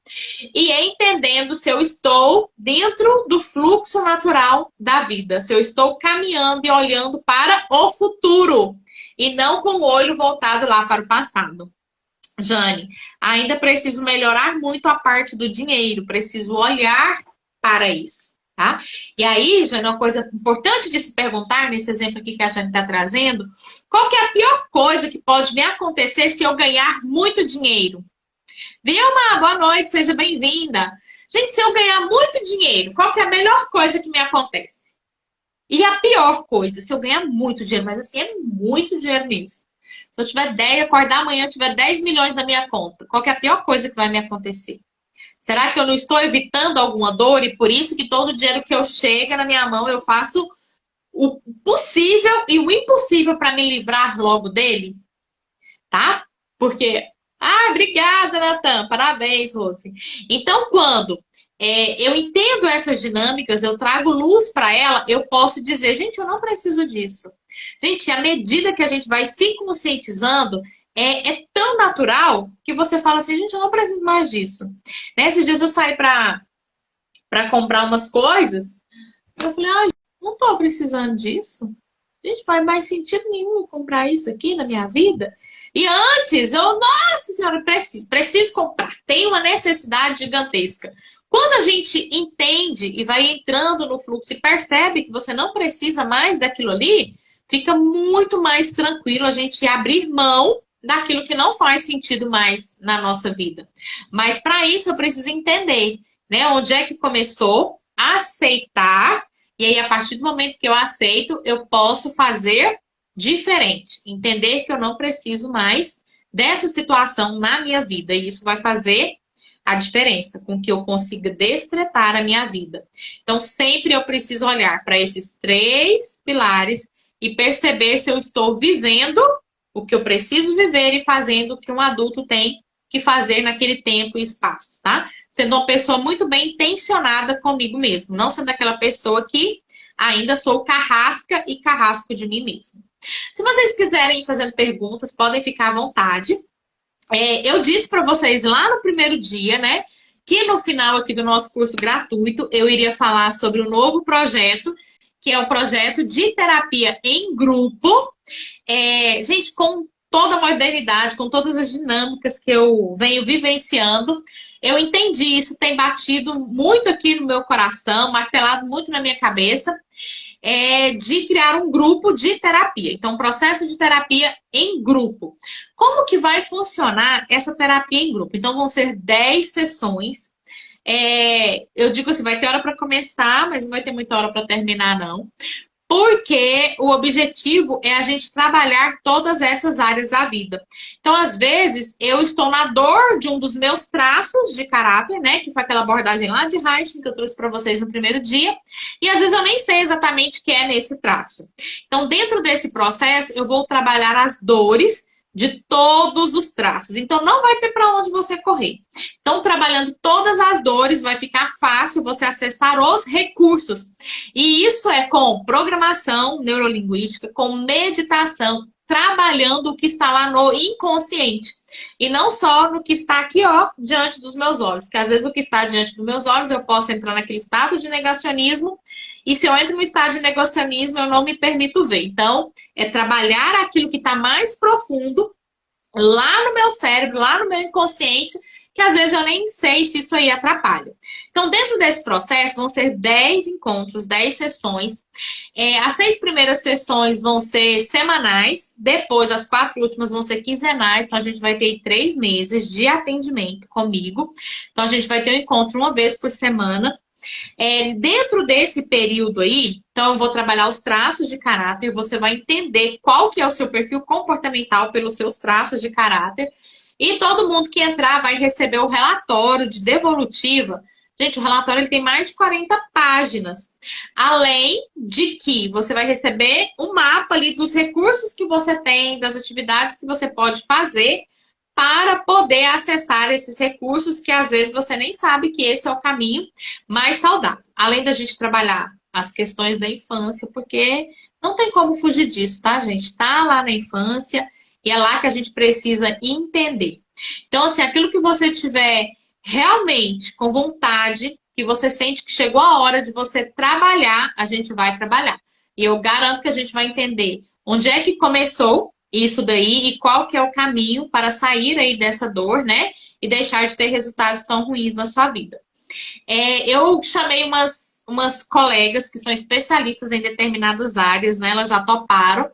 e entendendo se eu estou dentro do fluxo natural da vida, se eu estou caminhando e olhando para o futuro e não com o olho voltado lá para o passado. Jane, ainda preciso melhorar muito a parte do dinheiro, preciso olhar para isso, tá? E aí, Jane, uma coisa importante de se perguntar, nesse exemplo aqui que a Jane está trazendo: qual que é a pior coisa que pode me acontecer se eu ganhar muito dinheiro? Vilma, boa noite, seja bem-vinda. Gente, se eu ganhar muito dinheiro, qual que é a melhor coisa que me acontece? E a pior coisa, se eu ganhar muito dinheiro, mas assim, é muito dinheiro mesmo. Se eu tiver 10, acordar amanhã, eu tiver 10 milhões na minha conta, qual que é a pior coisa que vai me acontecer? Será que eu não estou evitando alguma dor e por isso que todo dinheiro que eu chega na minha mão, eu faço o possível e o impossível para me livrar logo dele? Tá? Porque... obrigada, Natan. Parabéns, Rose. Então, quando eu entendo essas dinâmicas, eu trago luz para ela, eu posso dizer: gente, eu não preciso disso. Gente, à medida que a gente vai se conscientizando, é tão natural que você fala assim: gente, eu não preciso mais disso. Né? Esses dias eu saí para comprar umas coisas, eu falei: não tô precisando disso. Gente, faz mais sentido nenhum eu comprar isso aqui na minha vida. E antes, nossa senhora, preciso comprar. Tem uma necessidade gigantesca. Quando a gente entende e vai entrando no fluxo e percebe que você não precisa mais daquilo ali, fica muito mais tranquilo a gente abrir mão daquilo que não faz sentido mais na nossa vida. Mas para isso eu preciso entender, né, onde é que começou, aceitar, e aí a partir do momento que eu aceito, eu posso fazer diferente, entender que eu não preciso mais dessa situação na minha vida, e isso vai fazer a diferença com que eu consiga destretar a minha vida. Então, sempre eu preciso olhar para esses 3 pilares e perceber se eu estou vivendo o que eu preciso viver e fazendo o que um adulto tem que fazer naquele tempo e espaço, tá? Sendo uma pessoa muito bem intencionada comigo mesmo, não sendo aquela pessoa que ainda sou carrasca e carrasco de mim mesmo. Se vocês quiserem ir fazendo perguntas, podem ficar à vontade. Eu disse para vocês lá no primeiro dia, né, que no final aqui do nosso curso gratuito, eu iria falar sobre um novo projeto, que é o projeto de terapia em grupo. Gente, com toda a modernidade, com todas as dinâmicas que eu venho vivenciando, eu entendi isso, tem batido muito aqui no meu coração, martelado muito na minha cabeça, de criar um grupo de terapia. Então, um processo de terapia em grupo. Como que vai funcionar essa terapia em grupo? Então, vão ser 10 sessões. Eu digo assim, vai ter hora para começar, mas não vai ter muita hora para terminar, não. Porque o objetivo é a gente trabalhar todas essas áreas da vida. Então, às vezes, eu estou na dor de um dos meus traços de caráter, né? Que foi aquela abordagem lá de Einstein que eu trouxe para vocês no primeiro dia. E às vezes eu nem sei exatamente o que é nesse traço. Então, dentro desse processo, eu vou trabalhar as dores de todos os traços. Então, não vai ter para onde você correr. Então, trabalhando todas as dores, vai ficar fácil você acessar os recursos. E isso é com programação neurolinguística, com meditação, trabalhando o que está lá no inconsciente. E não só no que está aqui, ó, diante dos meus olhos. Que às vezes o que está diante dos meus olhos, eu posso entrar naquele estado de negacionismo. E se eu entro no estado de negacionismo, eu não me permito ver. Então, é trabalhar aquilo que está mais profundo, lá no meu cérebro, lá no meu inconsciente, que às vezes eu nem sei se isso aí atrapalha. Então, dentro desse processo, vão ser 10 encontros, 10 sessões. As 6 primeiras sessões vão ser semanais, depois as 4 últimas vão ser quinzenais, então a gente vai ter 3 meses de atendimento comigo. Então, a gente vai ter um encontro uma vez por semana. Dentro desse período aí, então eu vou trabalhar os traços de caráter, você vai entender qual que é o seu perfil comportamental pelos seus traços de caráter, e todo mundo que entrar vai receber o relatório de devolutiva. Gente, o relatório ele tem mais de 40 páginas. Além de que você vai receber um mapa ali dos recursos que você tem, das atividades que você pode fazer para poder acessar esses recursos que às vezes você nem sabe que esse é o caminho mais saudável. Além da gente trabalhar as questões da infância, porque não tem como fugir disso, tá, gente? Tá lá na infância e é lá que a gente precisa entender. Então, assim, aquilo que você tiver realmente com vontade, que você sente que chegou a hora de você trabalhar, a gente vai trabalhar. E eu garanto que a gente vai entender onde é que começou isso daí e qual que é o caminho para sair aí dessa dor, né? E deixar de ter resultados tão ruins na sua vida. Eu chamei umas colegas que são especialistas em determinadas áreas, né? Elas já toparam.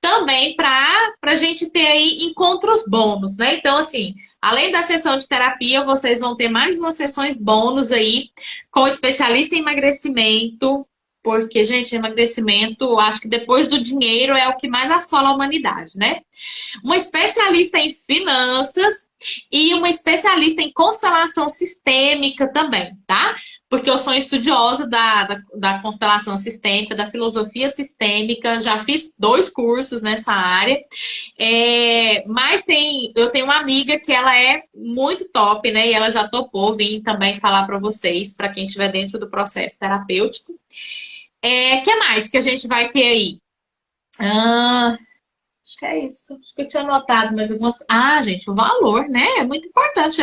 Também para a gente ter aí encontros bônus, né? Então, assim, além da sessão de terapia, vocês vão ter mais umas sessões bônus aí com especialista em emagrecimento, porque, gente, emagrecimento, acho que depois do dinheiro é o que mais assola a humanidade, né? Uma especialista em finanças e uma especialista em constelação sistêmica também, tá? Porque eu sou estudiosa da constelação sistêmica, da filosofia sistêmica, já fiz 2 cursos nessa área. Mas eu tenho uma amiga que ela é muito top, né? E ela já topou vir também falar para vocês, para quem estiver dentro do processo terapêutico. Que mais que a gente vai ter aí? Acho que é isso. Acho que eu tinha anotado mais algumas. Ah, gente, o valor, né? É muito importante.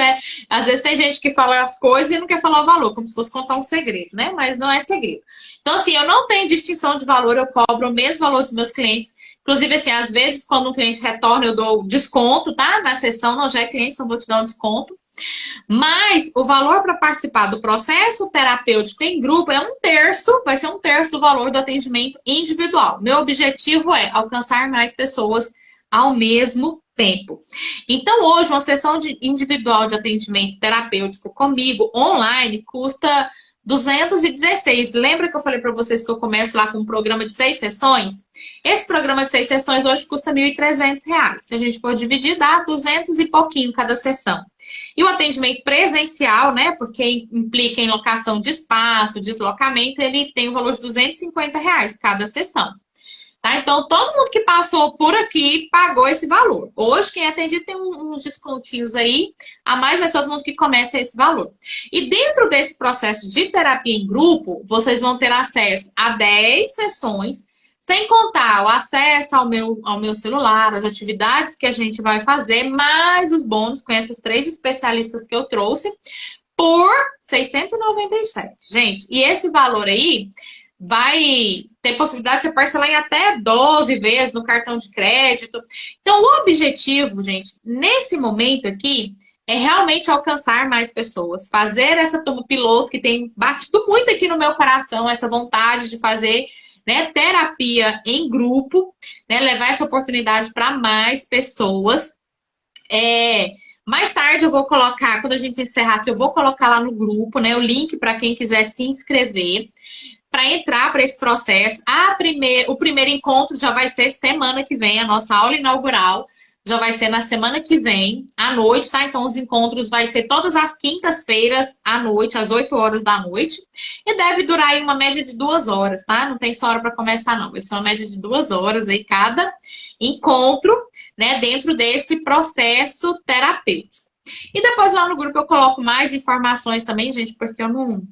Às vezes tem gente que fala as coisas e não quer falar o valor, como se fosse contar um segredo, né? Mas não é segredo. Então, assim, eu não tenho distinção de valor, eu cobro o mesmo valor dos meus clientes. Inclusive, assim, às vezes, quando um cliente retorna, eu dou desconto, tá? Na sessão, não, já é cliente, então vou te dar um desconto. Mas o valor para participar do processo terapêutico em grupo é 1/3, vai ser 1/3 do valor do atendimento individual. Meu objetivo é alcançar mais pessoas ao mesmo tempo. Então, hoje, uma sessão individual de atendimento terapêutico comigo, online, custa 216. Lembra que eu falei para vocês que eu começo lá com um programa de 6 sessões? Esse programa de 6 sessões hoje custa R$ 1.300. Se a gente for dividir, dá 200 e pouquinho cada sessão. E o atendimento presencial, né, porque implica em locação de espaço, deslocamento, ele tem o valor de R$ 250 cada sessão. Tá? Então, todo mundo que passou por aqui pagou esse valor. Hoje, quem atende tem uns descontinhos aí, a mais, mas todo mundo que começa esse valor. E dentro desse processo de terapia em grupo, vocês vão ter acesso a 10 sessões, sem contar o acesso ao meu celular, as atividades que a gente vai fazer, mais os bônus com essas 3 especialistas que eu trouxe, por R$ 697. Gente, e esse valor aí vai ter possibilidade de você parcelar em até 12 vezes no cartão de crédito. Então, o objetivo, gente, nesse momento aqui, é realmente alcançar mais pessoas. Fazer essa turma piloto, que tem batido muito aqui no meu coração, essa vontade de fazer, né, terapia em grupo, né, levar essa oportunidade para mais pessoas. Mais tarde eu vou colocar, quando a gente encerrar aqui, eu vou colocar lá no grupo, né, o link para quem quiser se inscrever. Para entrar para esse processo, o primeiro encontro já vai ser semana que vem, a nossa aula inaugural já vai ser na semana que vem, à noite, tá? Então, os encontros vai ser todas as quintas-feiras, à noite, às 8 horas da noite. E deve durar aí uma média de 2 horas, tá? Não tem só hora para começar, não. Vai ser uma média de 2 horas aí cada encontro, né? Dentro desse processo terapêutico. E depois lá no grupo eu coloco mais informações também, gente, porque eu não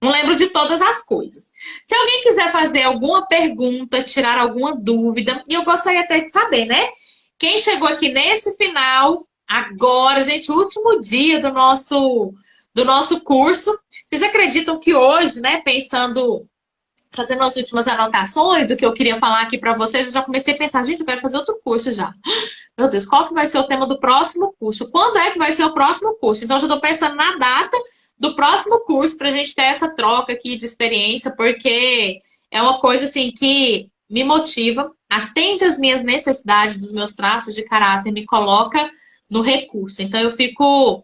lembro de todas as coisas. Se alguém quiser fazer alguma pergunta, tirar alguma dúvida, e eu gostaria até de saber, né? Quem chegou aqui nesse final, agora, gente, o último dia do nosso curso. Vocês acreditam que hoje, né, fazendo as últimas anotações do que eu queria falar aqui para vocês, eu já comecei a pensar, gente, eu quero fazer outro curso já. Meu Deus, qual que vai ser o tema do próximo curso? Quando é que vai ser o próximo curso? Então, eu já estou pensando na data do próximo curso para a gente ter essa troca aqui de experiência, porque é uma coisa assim que me motiva, atende às minhas necessidades, dos meus traços de caráter, me coloca no recurso. Então eu fico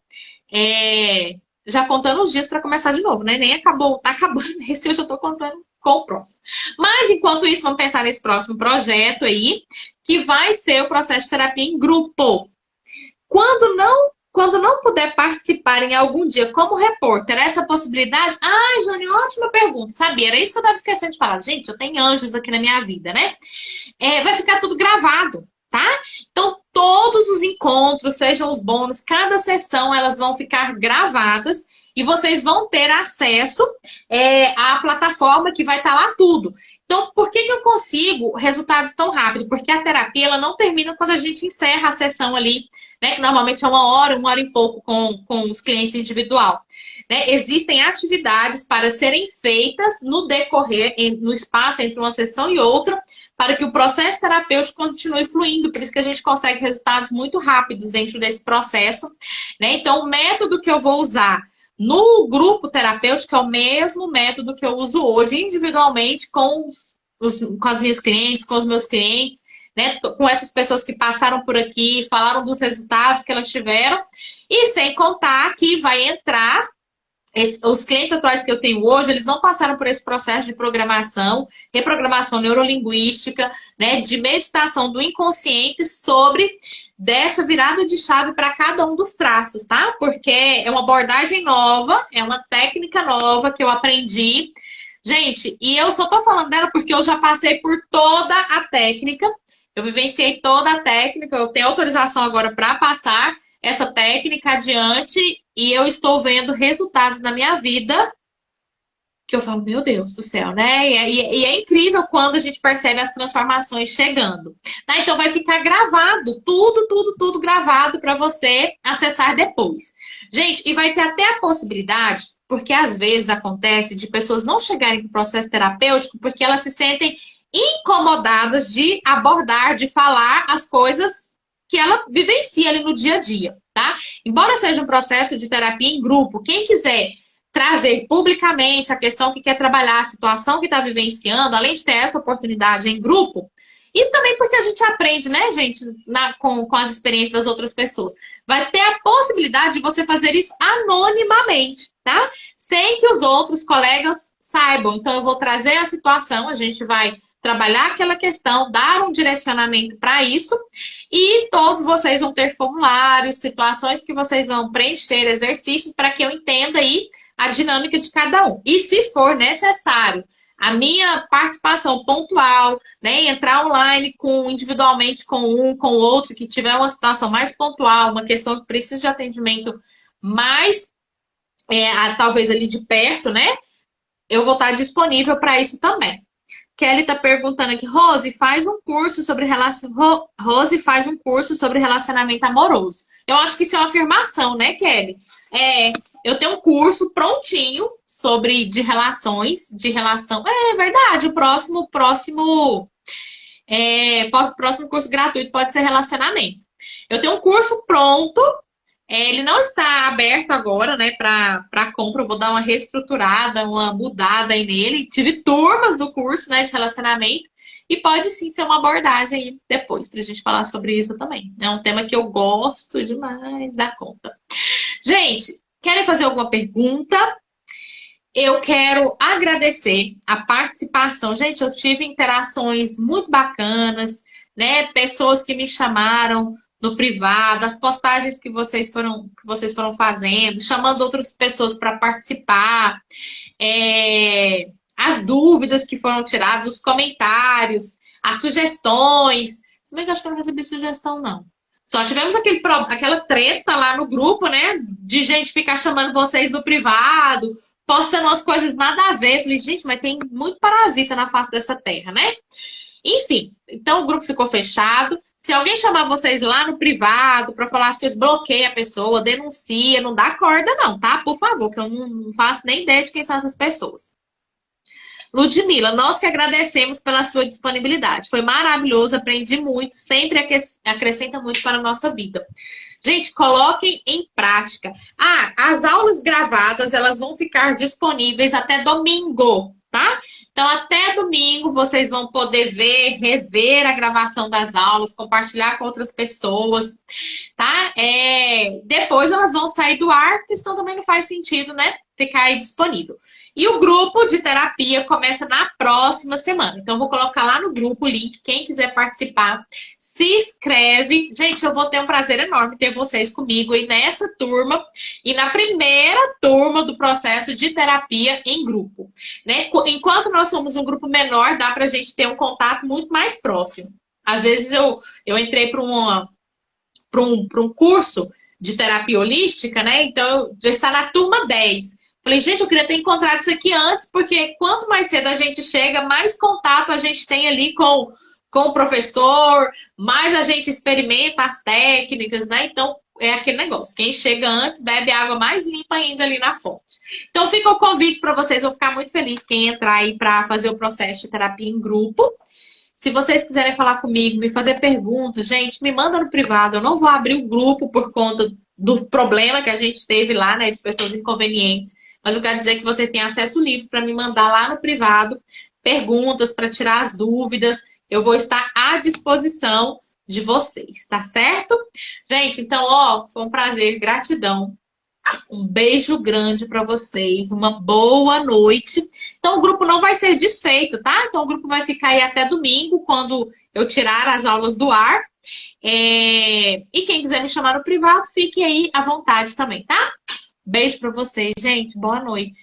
já contando os dias para começar de novo, né? Nem acabou, tá acabando esse, eu já tô contando com o próximo. Mas enquanto isso, vamos pensar nesse próximo projeto aí, que vai ser o processo de terapia em grupo. Quando não puder participar em algum dia como repórter, essa possibilidade? Ai, Jane, ótima pergunta. Sabia, era isso que eu estava esquecendo de falar. Gente, eu tenho anjos aqui na minha vida, né? Vai ficar tudo gravado, tá? Então, todos os encontros, sejam os bônus, cada sessão, elas vão ficar gravadas e vocês vão ter acesso à plataforma que vai estar lá tudo. Então, por que eu consigo resultados tão rápido? Porque a terapia, ela não termina quando a gente encerra a sessão ali, né, que normalmente é uma hora e pouco com os clientes individual. Né? Existem atividades para serem feitas no decorrer, no espaço entre uma sessão e outra, para que o processo terapêutico continue fluindo. Por isso que a gente consegue resultados muito rápidos dentro desse processo. Né? Então, o método que eu vou usar no grupo terapêutico é o mesmo método que eu uso hoje individualmente com as minhas clientes, com os meus clientes, né, com essas pessoas que passaram por aqui, falaram dos resultados que elas tiveram, e sem contar que vai entrar, os clientes atuais que eu tenho hoje, eles não passaram por esse processo de programação, reprogramação neurolinguística, né, de meditação do inconsciente sobre dessa virada de chave para cada um dos traços, tá? Porque é uma abordagem nova, é uma técnica nova que eu aprendi. Gente, e eu só tô falando dela porque eu já passei por toda a técnica. Eu vivenciei toda a técnica, eu tenho autorização agora para passar essa técnica adiante e eu estou vendo resultados na minha vida que eu falo, meu Deus do céu, né? E é incrível quando a gente percebe as transformações chegando. Tá? Então vai ficar gravado, tudo gravado para você acessar depois. Gente, e vai ter até a possibilidade, porque às vezes acontece de pessoas não chegarem para o processo terapêutico porque elas se sentem incomodadas de abordar, de falar as coisas que ela vivencia ali no dia a dia, tá? Embora seja um processo de terapia em grupo, quem quiser trazer publicamente a questão que quer trabalhar, a situação que está vivenciando, além de ter essa oportunidade em grupo, e também porque a gente aprende, né, gente, com as experiências das outras pessoas. Vai ter a possibilidade de você fazer isso anonimamente, tá? Sem que os outros colegas saibam. Então, eu vou trazer a situação, a gente vai trabalhar aquela questão, dar um direcionamento para isso, e todos vocês vão ter formulários, situações que vocês vão preencher, exercícios, para que eu entenda aí a dinâmica de cada um. E se for necessário a minha participação pontual, né, entrar online individualmente com um, com o outro, que tiver uma situação mais pontual, uma questão que precisa de atendimento mais, talvez ali de perto, né, eu vou estar disponível para isso também. Kelly está perguntando aqui, Rose, faz um curso sobre relacionamento amoroso. Eu acho que isso é uma afirmação, né, Kelly? Eu tenho um curso prontinho de relação. É verdade, o próximo curso gratuito pode ser relacionamento. Eu tenho um curso pronto. Ele não está aberto agora, né, para compra. Eu vou dar uma reestruturada, uma mudada aí nele. Tive turmas do curso, né, de relacionamento. E pode sim ser uma abordagem aí depois, para a gente falar sobre isso também. É um tema que eu gosto demais da conta. Gente, querem fazer alguma pergunta? Eu quero agradecer a participação. Gente, eu tive interações muito bacanas, né? Pessoas que me chamaram no privado, as postagens que vocês foram fazendo, chamando outras pessoas para participar, as dúvidas que foram tiradas, os comentários, as sugestões. Se bem que eu acho que eu não recebi sugestão, não. Só tivemos aquela treta lá no grupo, né? De gente ficar chamando vocês no privado, postando umas coisas nada a ver. Falei, gente, mas tem muito parasita na face dessa terra, né? Enfim, então o grupo ficou fechado. Se alguém chamar vocês lá no privado para falar as coisas, bloqueia a pessoa, denuncia, não dá corda não, tá? Por favor, que eu não faço nem ideia de quem são essas pessoas. Ludmila, nós que agradecemos pela sua disponibilidade. Foi maravilhoso, aprendi muito, sempre acrescenta muito para a nossa vida. Gente, coloquem em prática. As aulas gravadas, elas vão ficar disponíveis até domingo, tá? Então, até domingo, vocês vão poder rever a gravação das aulas, compartilhar com outras pessoas, tá? Depois elas vão sair do ar, porque senão também não faz sentido, né? Ficar aí disponível. E o grupo de terapia começa na próxima semana. Então, eu vou colocar lá no grupo o link. Quem quiser participar, se inscreve. Gente, eu vou ter um prazer enorme ter vocês comigo aí nessa turma e na primeira turma do processo de terapia em grupo, né? Enquanto nós somos um grupo menor, dá pra gente ter um contato muito mais próximo. Às vezes eu entrei para um curso de terapia holística, né? Então, já está na turma 10. Falei, gente, eu queria ter encontrado isso aqui antes, porque quanto mais cedo a gente chega, mais contato a gente tem ali com o professor, mais a gente experimenta as técnicas, né? Então, é aquele negócio. Quem chega antes, bebe água mais limpa ainda ali na fonte. Então, fica o convite para vocês. Eu vou ficar muito feliz quem entrar aí para fazer o processo de terapia em grupo. Se vocês quiserem falar comigo, me fazer perguntas, gente, me manda no privado. Eu não vou abrir o grupo por conta do problema que a gente teve lá, né, de pessoas inconvenientes. Mas eu quero dizer que vocês têm acesso livre para me mandar lá no privado perguntas, para tirar as dúvidas. Eu vou estar à disposição de vocês, tá certo? Gente, então, foi um prazer, gratidão. Um beijo grande para vocês, uma boa noite. Então, o grupo não vai ser desfeito, tá? Então, o grupo vai ficar aí até domingo, quando eu tirar as aulas do ar. E quem quiser me chamar no privado, fique aí à vontade também, tá? Beijo para vocês, gente. Boa noite.